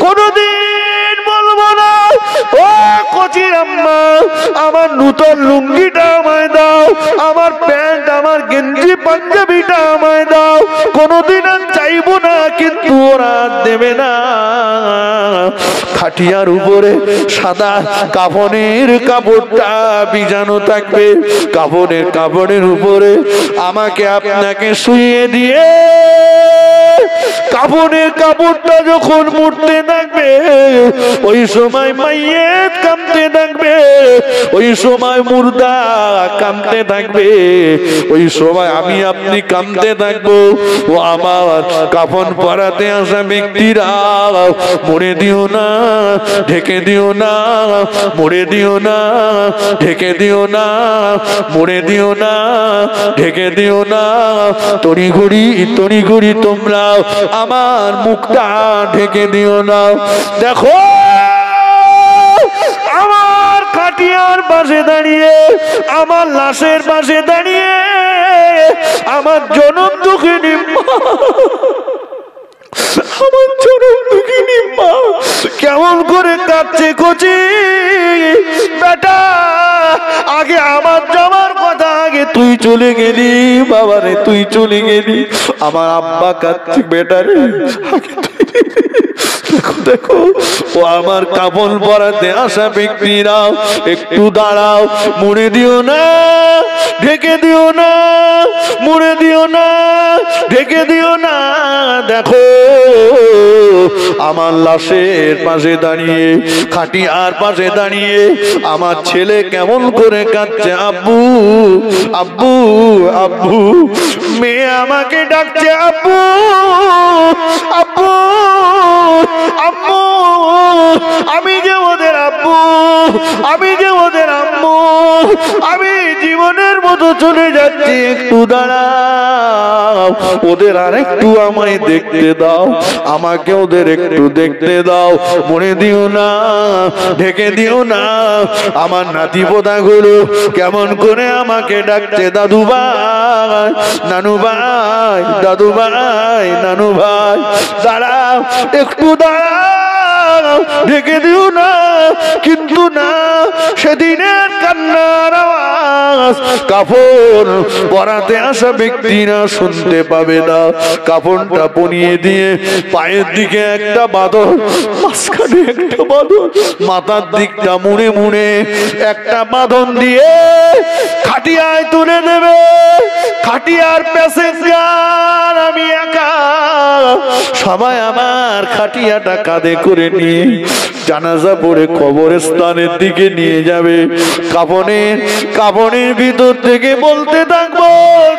কোনদিন বলবো না ও কচির আম্মা আমার নূতন লুঙ্গিটা আমায় দাও, আমার প্যান্ট, আমার গেঞ্জি, পাঞ্জাবিটা আমায় দাও। কোনদিন আর চাইবো না, কিন্তু ওরা দেবে না। খাটিয়ার উপরে সাদা কাফনের কাপড়টা বিছানো থাকবে, কাপড়ের উপরে আমাকে আপনাকে শুইয়ে দিয়ে কাফনের কাপড়টা যখন মুড়তে থাকবে, ওই সময় মাইয়েত কাঁদতে থাকবে, ওই সময় মুর্দা কাঁদতে থাকবে, ওই সময় আমি আপনি কাঁদতে থাকবো। ও আমার কাফন পরাতে আসা ব্যক্তিরা, মরে দিও না, ঢেকে দিও না, মরে দিও না, ঢেকে দিও না, মরে দিও না, ঢেকে দিও না। তড়িঘড়ি তোমরা আমার মুখটা ঢেকে দিও না। দেখো আমার খাটিয়ার পাশে দাঁড়িয়ে, আমার লাশের পাশে দাঁড়িয়ে আমার জনম দুঃখিনী মা, আমার জনম দুঃখিনী মা কেমন করে কাঁদছে। কচি বেটা, আগে আমার যাওয়ার কথা, আগে তুই চলে গেলি বাবারে, তুই চলে গেলি। আমার আব্বা কাঁদছে, বেটা রে, আগে তুই। দেখো দেখো, ও আমার কাফন পরাতে আসা ব্যক্তিরা, একটু দাঁড়াও, মুড়ে দিও না, ঢেকে দিও না, মুড়ে দিও না, ঢেকে দিও না। দেখো আমার লাশের পাশে দাঁড়িয়ে, খাটিয়ার পাশে দাঁড়িয়ে আমার ছেলে কেমন করে কাঁদছে, আব্বু আব্বু আব্বু। মেয়ে আমাকে ডাকছে, আব্বু আব্বু আম্মু, আমি যে ওদের আব্বু, আমি যে ওদের আম্মু, আমি জীবনের মতো চলে যাচ্ছি, একটু দাঁড়াও, ওদের আর একটু আমায় দেখতে দাও, আমাকে ওদের একটু দেখতে দাও। মনে দিও না, ঢেকে দিও না। আমার নাতি পোতাগুলো কেমন করে আমাকে ডাকছে, দাদু ভাই, নানু ভাই, দাদু ভাই, নানু ভাই। দাঁড়াও, একটু দাঁড়াও, ঢেকে দিও না। কিন্তু না, সেদিনের কান্নার আওয়াজ কাফন পরাতে আসা ব্যক্তিরা শুনতে পাবে না। কাফনটা পরিয়ে দিয়ে পায়ের দিকে একটা বাঁধন, মাঝখানে একটা বাঁধন, মাথার দিকটা মুড়ে মুড়ে একটা বাঁধন দিয়ে খাটিয়ায় তুলে দেবে। খাটিয়ার প্যাসেঞ্জার আমি একা, সবাই আমার খাটিয়াটা কাঁধে করে নিয়ে জানাজা পড়ে কবরস্থানের দিকে নিয়ে যাবে। কাফনের ভিতর থেকে বলতে থাকবো,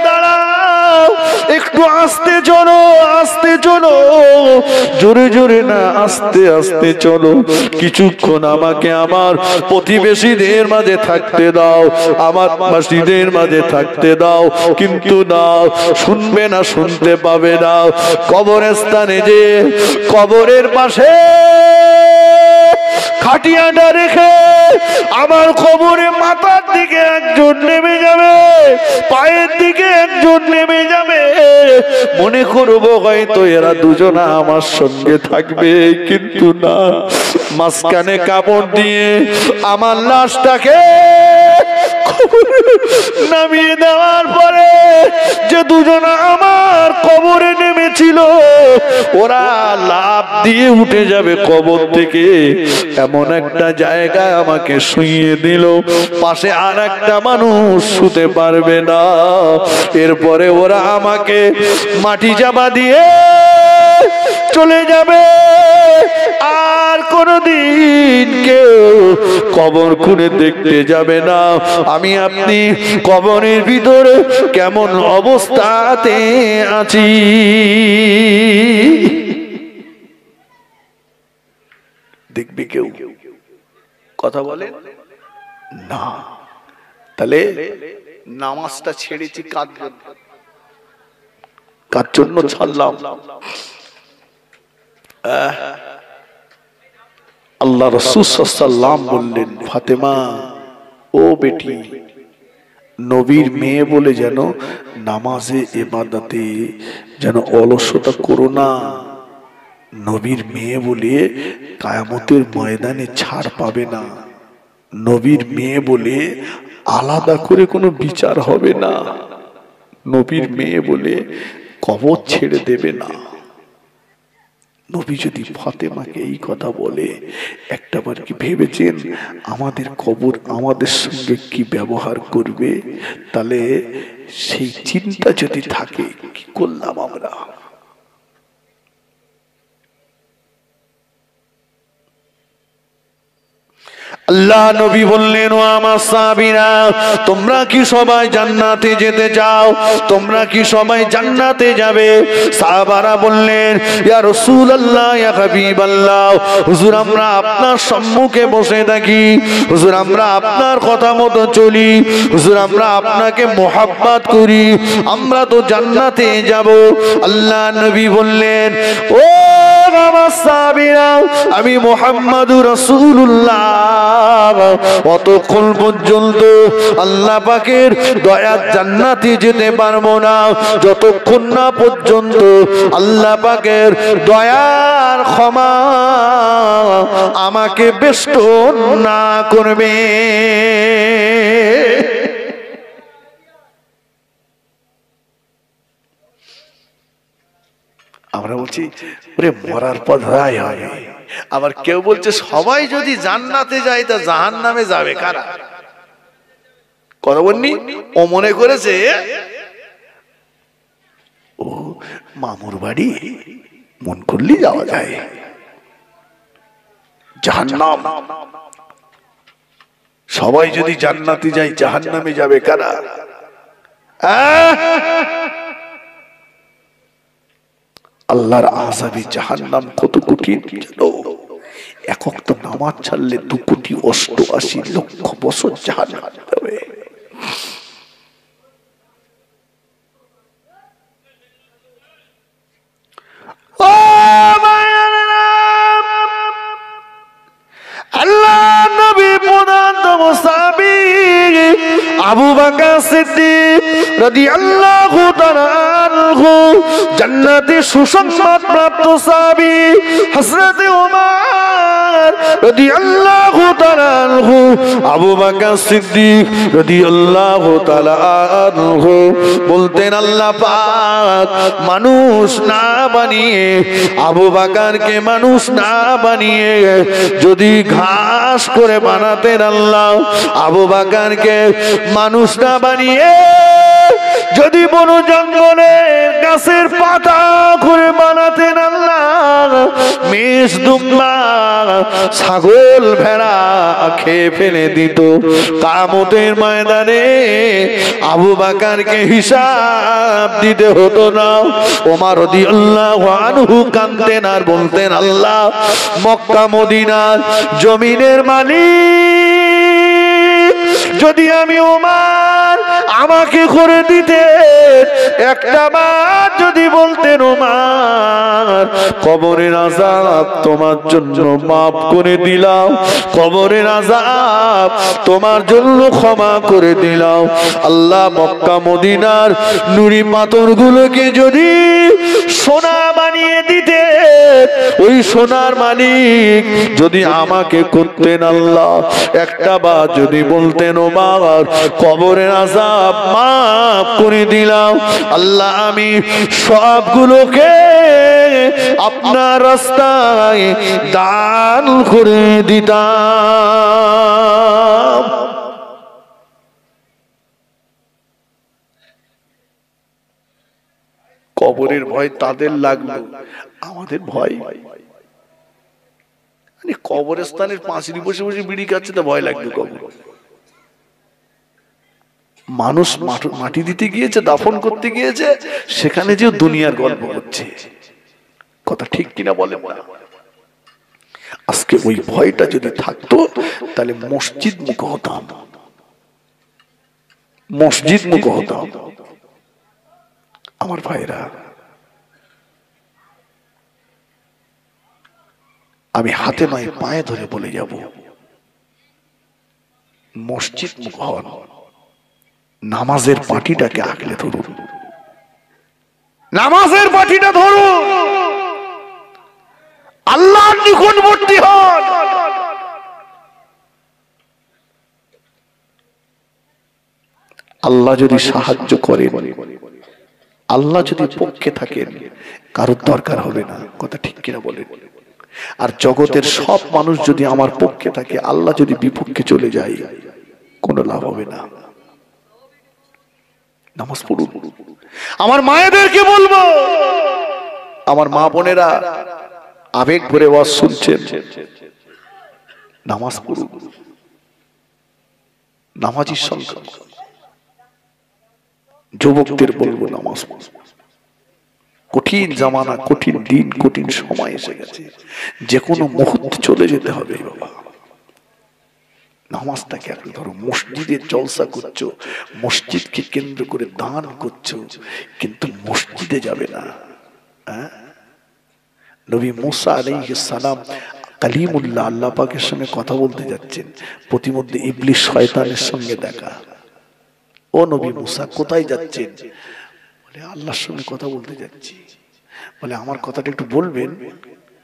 দাঁড়াও একটু আস্তে চলো, আস্তে চলো, জোরে জোরে না, আস্তে আস্তে চলো। কিছুক্ষণ আমাকে আমার প্রতিবেশীদের মাঝে থাকতে দাও, আমার মসজিদের মাঝে থাকতে দাও। কিন্তু না, শুনবে না, শুনতে পাবে না। কবরস্থানে যে কবরের পাশে খাটিয়াটা রেখে আমার কবরে মাথার দিকে একজন নেমে যাবে, পায়ের দিকে একজন নেমে যাবে। মনে করবো হয়তো এরা দুজনা আমার সঙ্গে থাকবে, কিন্তু না, মাঝখানে কাপড় দিয়ে আমার লাশটাকে নামিয়ে দেওয়ার পরে যে দুজনা আমার কবরে নেমেছিল, ওরা লাফ দিয়ে উঠে যাবে কবর থেকে। এমন একটা জায়গায় আমাকে শুইয়ে দিল, পাশে আর একটা মানুষ শুতে পারবে না। এরপরে ওরা আমাকে মাটি চাপা দিয়ে চলে যাবে। আর কোনদিন কেউ কবর খুঁড়ে দেখতে যাবে না আমি আপনি কবরের ভিতরে কেমন অবস্থাতে আছি। দেখবে কেউ? কথা বলে না। তাহলে নামাজটা ছেড়েছি কার জন্য ছাড়লাম? আল্লাহ রাসূল সাল্লাল্লাহু বললেন, ফাতেমা ও বেটি, নবীর মেয়ে বলে যেন নামাজে ইবাদতে যেন অলসতা করো না। নবীর মেয়ে বলে কিয়ামতের ময়দানে ছাড় পাবে না। নবীর মেয়ে বলে আলাদা করে কোনো বিচার হবে না। নবীর মেয়ে বলে কবর ছেড়ে দেবে না। নবী যদি ফাতেমাকে এই কথা বলে, একটাবার কি ভেবেছেন আমাদের কবর আমাদের সঙ্গে কি ব্যবহার করবে? তাহলে সেই চিন্তা যদি থাকে, কি করলাম আমরা? আল্লাহ নবী বললেন, ও আমার সাহাবীরা, তোমরা কি সবাই জান্নাতে যেতে চাও? তোমরা কি সবাই জান্নাতে যাবে? সাহাবারা বললেন, ইয়া রাসূলুল্লাহ, ইয়া হাবিবাল্লাহ, হুজুর আমরা আপনার সম্মুখে বসে থাকি, হুজুর আমরা আপনার কথা মতো চলি, হুজুর আমরা আপনাকে মোহাব্বত করি, আমরা তো জান্নাতে যাব। আল্লাহ নবী বললেন, ও আমার সাহাবীরা, আমি মুহাম্মাদুর রাসূলুল্লাহ অতক্ষণ পর্যন্ত আল্লাহ পাকের দয়ার জান্নাতে যেতে পারবো না, যতক্ষণ না পর্যন্ত আল্লাহ পাকের দয়ার ক্ষমা আমাকে বেষ্টন না করবে। আমরা বলছি ওরে মরার পর রায় হবে। আবার কেউ বলছে সবাই যদি জান্নাতে যায় তা জাহান্নামে যাবে কারা? কথা বলনি? ও মনে করেছে ও মামুর বাড়ি, মন করলে যাওয়া যায়। জাহান্নাম, সবাই যদি জান্নাতে যায় জাহান্নামে যাবে কারা? আল্লাহর আযাবে জাহান্নাম কত কঠিন জানো? এক ওয়াক্ত নামাজ ছাড়লে 2,88,00,000 বছর জাহান্নামে যাবে। ও আল্লাহ নবী প্রধানতম সাহাবী আবু বকর সিদ্দিক রাদিয়াল্লাহু তাআলা আনহু, জান্নাতে সুসংবাদ প্রাপ্ত সাহাবী হযরত ওমর রাদিয়াল্লাহু তাআলা আনহু, আবু বকর সিদ্দিক রাদিয়াল্লাহু তাআলা আনহু বলতেন, আল্লাহ পাক মানুষ না বানিয়ে, আবু বকরকে মানুষ না বানিয়ে যদি ঘাস করে বানাতেন, আল্লাহ আবু বকরকে মানুষ না বানিয়ে যদি বন জঙ্গলে গাছের পাতা ঘুরে বানাতেন আল্লাহ, মেষ দুম্বা ছাগল ভেড়া খেয়ে ফেলে দিত, কিয়ামতের ময়দানে আবু বকরকে হিসাব দিতে হতো না। ওমর রাদিয়াল্লাহু আনহু কাঁদতেন আর বলতেন, আল্লাহ মক্কা মদিনার জমিনের মালিক, যদি আমি ওমর আমাকে করে দিতে একটা বার যদি বলতেন, ওমর কবরের আযাব তোমার জন্য মাফ করে দিলাম, কবরের আযাব তোমার জন্য ক্ষমা করে দিলাম। আল্লাহ মক্কা মদিনার নুরি পাথরগুলোকে যদি সোনা বানিয়ে দিতে, ওই সোনার মালিক যদি আমাকে করতেন আল্লাহ একটা বার যদি বলতেন, ওমর কবরের আযাব মাফ করে দিলাম, আল্লাহ আমি সবগুলোকে আপনার রাস্তায় দান করে দিতাম। কবরের ভয় তাদের লাগলো, আমাদের ভয় কবরস্থানের পাঁচিলে বসে বসে বিড়ি খাচ্ছে তো ভয় লাগবে কবর। মানুষ মাটি দিতে গিয়েছে, দাফন করতে গিয়েছে, সেখানে যে দুনিয়ার গল্প হচ্ছে, কথা ঠিক কিনা বলেন না? আজকে ওই ভয়টা যদি থাকতো তাহলে মসজিদ মুখ হতাম, মসজিদ মুখ হতাম। আমার ভাইরা, আমি হাতে নয় পায়ে ধরে বলে যাব, মসজিদ মুখ হন, নামাজের পাটিটাকে আঁকলে ধরুন, নামাজের পাটিটা ধরুন, আল্লাহর নিকটবর্তী হন। আল্লাহ যদি সাহায্য করেন, আল্লাহ যদি পক্ষে থাকেন, কারোর দরকার হবে না, কথা ঠিক কিনা বলেন? আর জগতের সব মানুষ যদি আমার পক্ষে থাকে, আল্লাহ যদি বিপক্ষে চলে যায়, কোনো লাভ হবে না। নামাজ পড়ুন। আমার মায়েদেরকে বলবো, আমার মা বোনেরা আবেগ ভরে ওয়াজ শুনছেন, নামাজ পড়ুন, নামাজির সংখ্যা। যুবকদের বলবো নামাজ পড়ুন। কঠিন জামানা, কঠিন দিন, কঠিন সময় এসে গেছে, যে কোনো মুহূর্তে চলে যেতে হবে বাবা। নামাজটাকে আপনি ধরো, মসজিদে জলসা করছো, মসজিদকে কেন্দ্র করে দান করছো, কিন্তু মসজিদে যাবে না। নবী মুসা আলাইহিস সালাম কালিমুল্লাহ আল্লাহ পাকের সঙ্গে কথা বলতে যাচ্ছেন, প্রতিমধ্যে ইবলিস শয়তানের সঙ্গে দেখা। ও নবী মুসা কোথায় যাচ্ছেন? বলে আল্লাহর সঙ্গে কথা বলতে যাচ্ছি। বলে আমার কথাটা একটু বলবেন।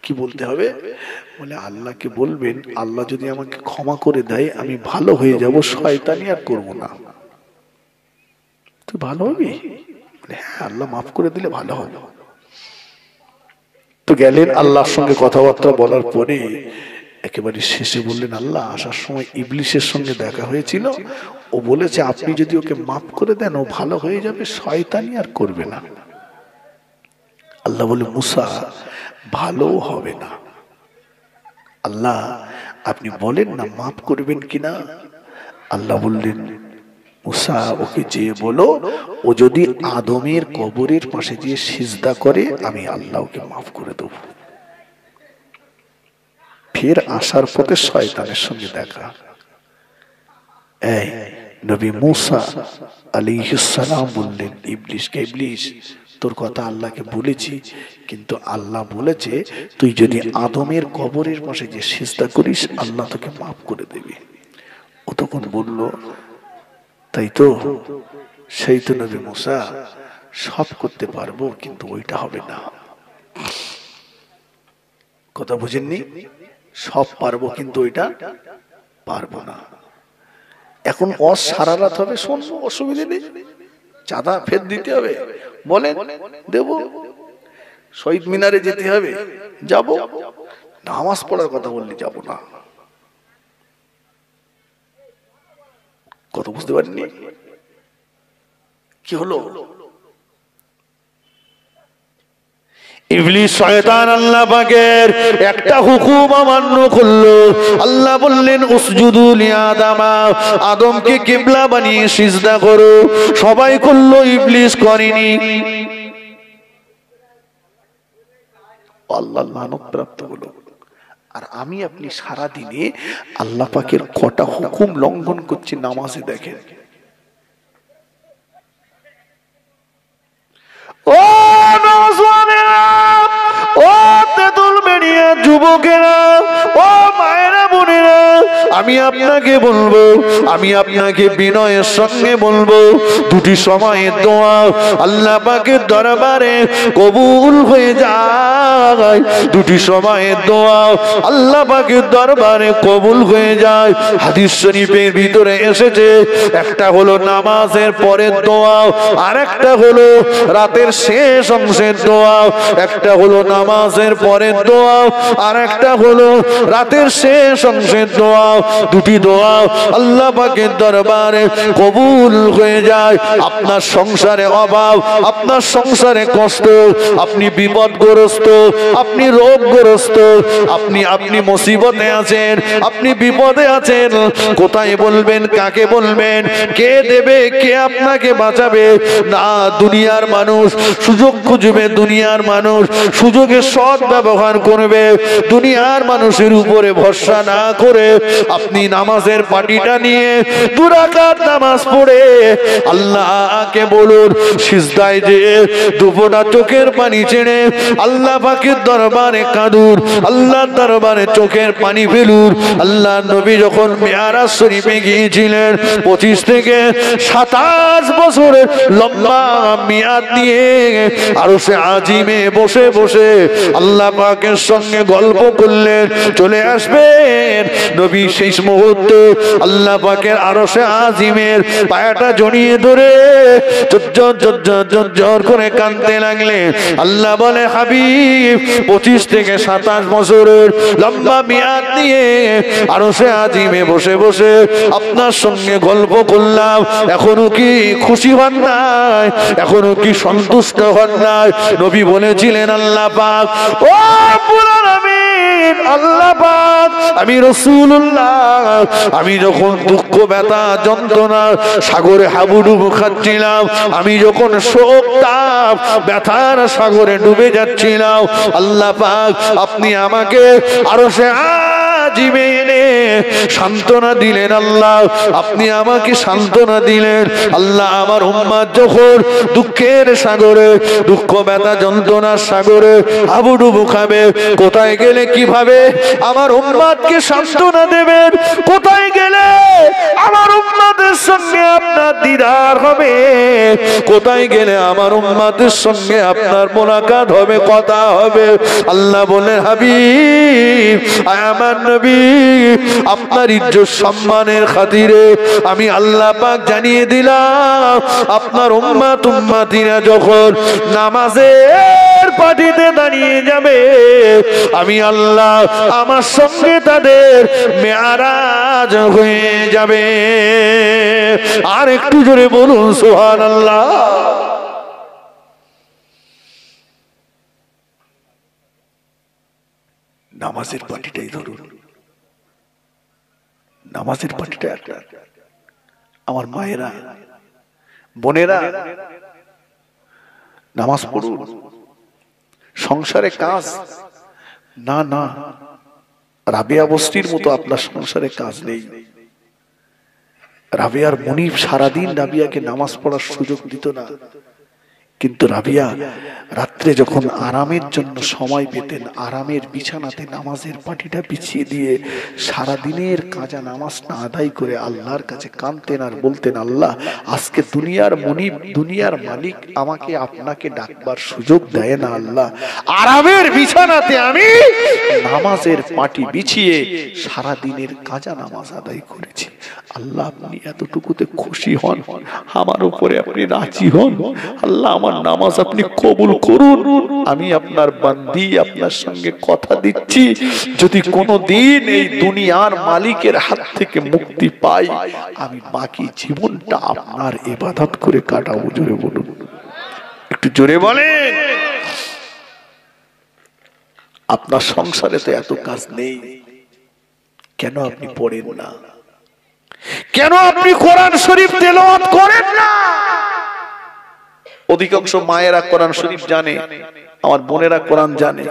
কি বলতে হবে? বলে আল্লাহকে বলবেন, আল্লাহ যদি আমাকে ক্ষমা করে দেয় আমি ভালো হয়ে যাব, শয়তানি আর করব না। তুই ভালো হবি? বলে হ্যাঁ, আল্লাহ মাফ করে দিলে ভালো হবে। তো গেলেন, আল্লাহর সঙ্গে কথাবার্তা বলার পরে একেবারে শেষে বললেন, আল্লাহ আসার সময় ইবলিসের সঙ্গে দেখা হয়েছিল, ও বলেছে আপনি যদি ওকে মাফ করে দেন ও ভালো হয়ে যাবে, শয়তানি আর করবে না। আল্লাহ বলে, মুসা ভালো হবে না। আল্লাহ আপনি বলেন না মাফ করবেন কিনা। আল্লাহ বললেন, মুসা ওকে যেয়ে বলো, ও যদি আদমের কবরের পাশে গিয়ে সিজদা করে আমি আল্লাহ ওকে মাফ করে দেব। ফের আসার পথে শয়তানের সঙ্গে দেখা। এই নবী মুসা আলাইহিস সালাম বললেন ইবলিসকে, ইবলিস তোর কথা আল্লাহকে বলেছি, কিন্তু আল্লাহ বলেছে তুই যদি আদমের কবরের পাশে যে সিজদা করিস আল্লাহ তোকে মাফ করে দেবে। ও তখন বলল, তাই তো, সেই তো নবী মুসা, সব করতে পারবো কিন্তু ওইটা হবে না। কথা বুঝেননি? সব পারবো কিন্তু ওইটা পারবো না। এখন সারা রাত হবে, শুনবো, অসুবিধা নেই, চাঁদা ফের দিতে হবে, বলেন দেব। শহীদ মিনারে যেতে হবে, যাব। নামাজ পড়ার কথা বললে যাব না। কথা বুঝতে পারেননি? কি হলো? ইবলিস শয়তান আল্লাহ পাকের একটা হুকুম অমান্য করলো। আল্লাহ বললেন উসজুদু লিআদামা, আদমকে কিবলা বানিয়ে সিজদা করো। সবাই করলো, ইবলিস করেনি। আল্লাহ লানত প্রাপ্ত হলো। আর আমি আপনি সারা দিনে আল্লাহ পাকের কটা হুকুম লঙ্ঘন করছি নামাজে দেখেন। ও নওজওয়ানেরা, ও তেতুল বেরিয়া যুবকেরা, ও মায়েরা বোনেরা, আমি আপনাকে বলবো, আমি আপনাকে বিনয়ের সঙ্গে বলবো, দুটি সময়ের দোয়া আল্লাহ পাকের দরবারে কবুল হয়ে যায়। দুটি সময়ের দোয়া আল্লাহ পাকের দরবারে কবুল হয়ে যায়। হাদিস শরীফের ভিতরে এসেছে, একটা হলো নামাজের পরের দোয়া, আর একটা হলো রাতের শেষ অংশের দোয়া। একটা হলো নামাজের পরের দোয়া, আর একটা হলো রাতের শেষ অংশের দোয়া। দুটি দোয়া আল্লাহ পাকের দরবারে কবুল হয়ে যায়। আপনার সংসারে অভাব, আপনার সংসারে কষ্ট, আপনি বিপদগ্রস্ত, আপনি রোগগ্রস্ত, আপনি মুসিবতে আছেন, আপনি বিপদে আছেন, কোথায় বলবেন, কাকে বলবেন, কে দেবে, কে আপনাকে বাঁচাবে? না, দুনিয়ার মানুষ সুযোগ খুঁজবে, দুনিয়ার মানুষ সুযোগের সৎ ব্যবহার করবে। দুনিয়ার মানুষের উপরে ভরসা না করে আপনি নামাজের পাটিটা নিয়ে 2 রাকাত নামাজ পড়ে আল্লাহকে বলুন, সিজদায় যে দুপোটা চোখের পানি ছেড়ে আল্লাহ পাকের দরবারে কাঁদুন, আল্লাহর দরবারে চোখের পানি ফেলুন। আল্লাহ নবী যখন মিরাজ শরীফে গিয়েছিলেন, 25 থেকে 27 বছরের লম্বা মিয়াদ দিয়ে আরশে আজিমে বসে বসে আল্লাহ পাকের সঙ্গে গল্প করলেন। চলে আসবেন নবী সেই মুহূর্তে আল্লাহ পাকের আরশে আজিমের পায়াটা জড়িয়ে ধরে জোর করে কাঁদতে লাগলেন। আল্লাহ বলে, হাবিব, 25 থেকে 27 বছরের লম্বা মিয়াদ নিয়ে আরশে আজিমে বসে বসে আপনার সঙ্গে গল্প করলাম, এখনো কি খুশি হন নাই? এখনো কি সন্তুষ্ট হন নাই? নবী বলেছিলেন, আল্লাহ পাক, ও পুরান আমিন, আল্লাহ পাক, আমি রাসূলুল্লাহ, আমি যখন দুঃখ ব্যথা যন্ত্রণা সাগরে হাবুডুবু খাচ্ছিলাম, আমি যখন শোক তাপ ব্যথার সাগরে ডুবে যাচ্ছিলাম, আল্লাহ পাক আপনি আমাকে আরশে আজিমে এনে সান্ত্বনা দিলেন। আল্লাহ আপনি আমাকে সান্ত্বনা দিলেন। আল্লাহ আমার উম্মত যখন দুঃখের সাগরে, দুঃখ ব্যথা যন্ত্রণার সাগরে হাবুডুবু খাবে, কোথায় গেলে কিভাবে আমার উম্মতকে সান্ত্বনা দেবেন? কোথায় গেলে আমার উম্মতের সঙ্গে আপনার দিদার হবে? কোথায় গেলে আমার উম্মতের সঙ্গে আপনার মোলাকাত হবে, কথা হবে? আল্লাহ বলে, হাবিব, আমার নবী, আপনার ইজ্জত সম্মানের খাতিরে আমি আল্লাহ পাক জানিয়ে দিলাম, আপনার উম্মত উম্মতিরা যখন নামাজের পাটিতে দাঁড়িয়ে যাবে, আমি আল্লাহ আমার সঙ্গে তাদের মেরাজ হয়ে যাবে। আর একটু জোরে বলুন সুবহানাল্লাহ। নামাজের পাটিটাই ধরুন, নামাজের পাটিটা একটা। আমার মায়েরা, বোনেরা, নামাজ পড়ুন। সংসারে কাজ না, না, রাবেয়া বস্তির মতো আপনার সংসারে কাজ নেই। রাবেয়ার মনিব সারাদিন রাবিয়াকে নামাজ পড়ার সুযোগ দিত না, কিন্তু রাবিয়া রাত্রে যখন আরামের জন্য সময় পেতেন, আরামের বিছানাতে নামাজের পাটিটা বিছিয়ে দিয়ে সারাদিনের কাজা নামাজটা আদায় করে আল্লাহর কাছে কাঁদতেন আর বলতেন, আল্লাহ আজকে দুনিয়ার মনিব, দুনিয়ার মালিক আমাকে আপনাকে ডাকবার সুযোগ দেয় না। আল্লাহ আরামের বিছানাতে আমি নামাজের পাটি বিছিয়ে সারাদিনের কাজা নামাজ আদায় করেছি। আল্লাহ আপনি এতটুকুতে খুশি হন, আমার উপরে আপনি রাজি হন। আল্লাহ আমার নামাজ আপনি কবুল করুন। আমি আপনার বান্দি, আপনার সঙ্গে কথা দিচ্ছি, যদি কোনোদিন এই দুনিয়ার মালিকের হাত থেকে মুক্তি পাই, আমি বাকি জীবনটা আপনার ইবাদত করে কাটাবো। জোরে বলুন, একটু জোরে বলেন। আপনার সংসারে তো এত কাজ নেই, কেন আপনি পড়েন না? কেন আপনি কোরআন শরীফ তেলাওয়াত করেন না? অধিকাংশ মায়েরা কোরআন শরীফ জানে, আমার বোনেরা কোরআন জানে,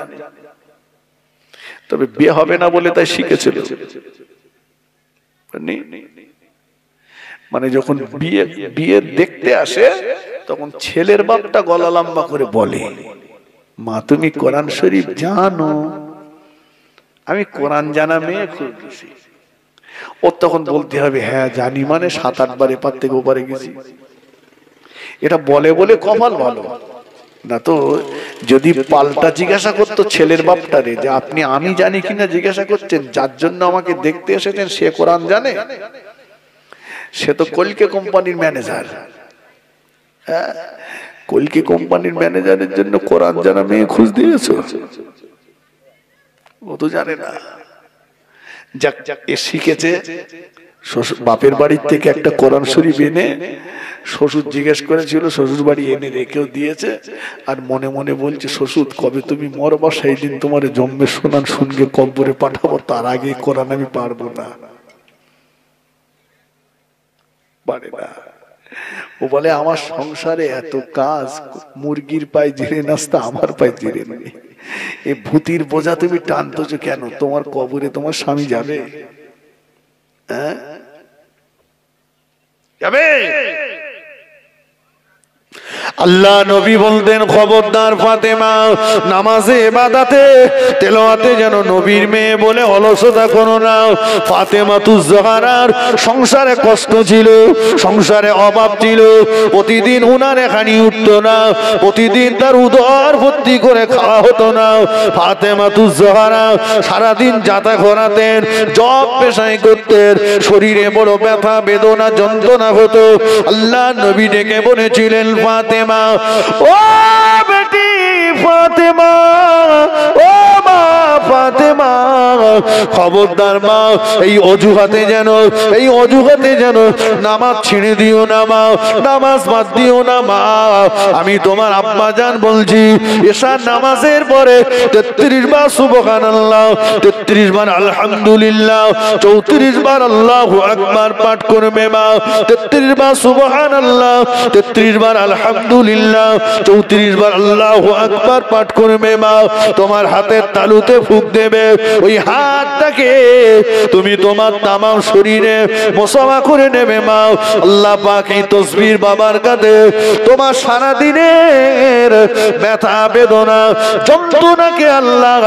তবে বিয়ে হবে না বলে তাই শিখেছিল। মানে যখন বিয়ে দেখতে আসে, তখন ছেলের বাপটা গলা লম্বা করে বলে, মা তুমি কোরআন শরীফ জানো? আমি কোরআন জানা মেয়ে খুঁজছি। ওর তখন বলতে হবে, হ্যাঁ জানি, মানে 7-8 বার এপার থেকে ওপারে গেছি। এটা বলে বলে কপাল ভালো না তো। যদি পাল্টা জিজ্ঞাসা করতো ছেলের বাপটারে যে আপনি আমি জানি কিনা জিজ্ঞাসা করছেন, যার জন্য আমাকে দেখতে এসেছেন সে কোরআন জানে? সে তো কলকে কোম্পানির ম্যানেজার। কলকে কোম্পানির ম্যানেজারের জন্য কোরআন জানা মেয়ে খুঁজ দিয়েছো? ও তো জানে না। যাক এ শিখেছে, বাপের বাড়ির থেকে একটা কোরআন শরীফ এনে শ্বশুর জিজ্ঞেস করেছিল, শ্বশুর বাড়ি এনে রেখেও দিয়েছে, আর মনে মনে বলছে, শ্বশুর কবে তুমি মরবা সেই দিন তোমার জন্মে শোনান শুনকে কব্বরে পাঠাবো, তার আগে কোরআন আমি পারবো না। পারে না। ও বলে আমার সংসারে এত কাজ, মুরগির পায়ে জিরে নাস্তা, আমার পায়ে জিরে নেই। এই ভূতির বোঝা তুমি টানতেছো কেন? তোমার কবরে তোমার স্বামী যাবে? যাবে? আল্লাহ নবী বলতেন, খবরদার ফাতেমা, নামাজে ইবাদতে তেলাওয়াতে যেন নবীর মেয়ে বলে অলসতা করো না। ফাতেমাতুজ জাহরার সংসারে কষ্ট ছিল, সংসারে অভাব ছিল, প্রতিদিন উনার এখানে উঠতো না, প্রতিদিন তার উদর ভর্তি করে খাওয়া হতো না। ফাতেমাতুজ জাহরা সারাদিন যাতা করাতেন, জব পেশায় করতেন, শরীরে বড় ব্যথা বেদনা যন্ত্রণা হতো। আল্লাহ নবী ডেকে বলেছিলেন, ফাতেমা, ও বেটি ফাতেমা, ও মা ফাতেমা, খবরদার মা, এই অজুহাতে যেন নামাজ ছেড়ে দিও না মা, নামাজ বাদ দিও না মা। আমি তোমার আব্বা জান বলছি, এশার নামাজের পরে 33 বার সুবহানাল্লাহ, 33 বার আলহামদুলিল্লাহ, 34 বার আল্লাহু আকবার পাঠ করবে মা। 33 বার সুবহানাল্লাহ, 33 বার আলহামদুলিল্লাহ, 34 বার আল্লাহু আকবার পাঠ করবে মা। তোমার হাতের তালুতে ফুঁক দেবে, ওই হাতটাকে তুমি তোমার তামাম শরীরে মুসাফা করে নেবে মা। আল্লাহ পাক এই তাসবিহ বাবার কাছে তোমার সারা দিনের ব্যথা বেদনা যন্ত্রণাকে আল্লাহ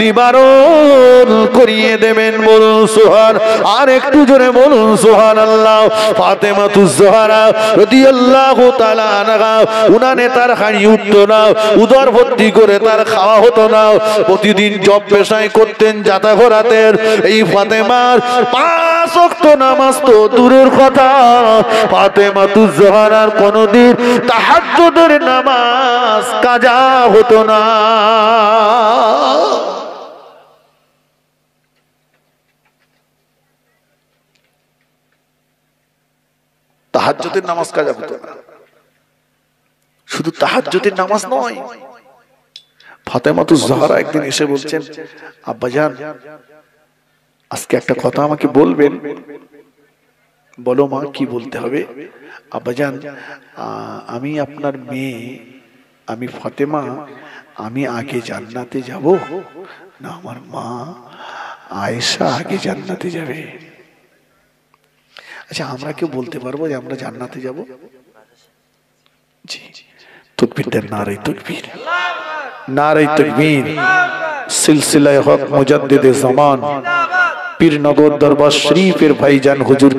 নিবারণ করিয়ে দেবেন। বলুন সুবহান, আর একটু জোরে বলুন সুবহানাল্লাহ। ফাতেমাতুজ জাহরা রাদিয়াল্লাহু তাআলা আনহা, উনানে তার হাড়ি উঠতো না, উদর ভর্তি করে তার খাওয়া হতো না, প্রতিদিন জব পেশায় করতেন, যাতা ঘোরাতেন। এই ফাতেমার 5 ওয়াক্ত নামাজ তো দূরের কথা, ফাতেমাতুজ জাহরার কোনদিন তাহাজ্জুদের নামাজ কাজা হতো না। তাহাজ্জুদের নামাজ কাজা হতো না। শুধু তাহাজ্জুদের নামাজ নয়, ফাতেমাতুজ জাহরা একদিন এসে বলছেন, আব্বাজান আজকে একটা কথা আমাকে বলবেন। বলো মা, কি বলতে হবে? আব্বাজান, আমি আপনার মেয়ে, আমি ফাতেমা, আমি আগে জান্নাতে যাব না আমার মা আয়েশা আগে জান্নাতে যাবে? আচ্ছা, আমরা কেউ বলতে পারবো যে আমরা জান্নাতে যাব? জি, তাকবীর দেন, নারে তাকবীর, নারে তাকবীর। সিলসিলায়ে হক মুজাদ্দিদে জামান পীরনগর দরবার শরীফের ভাইজান হুজুর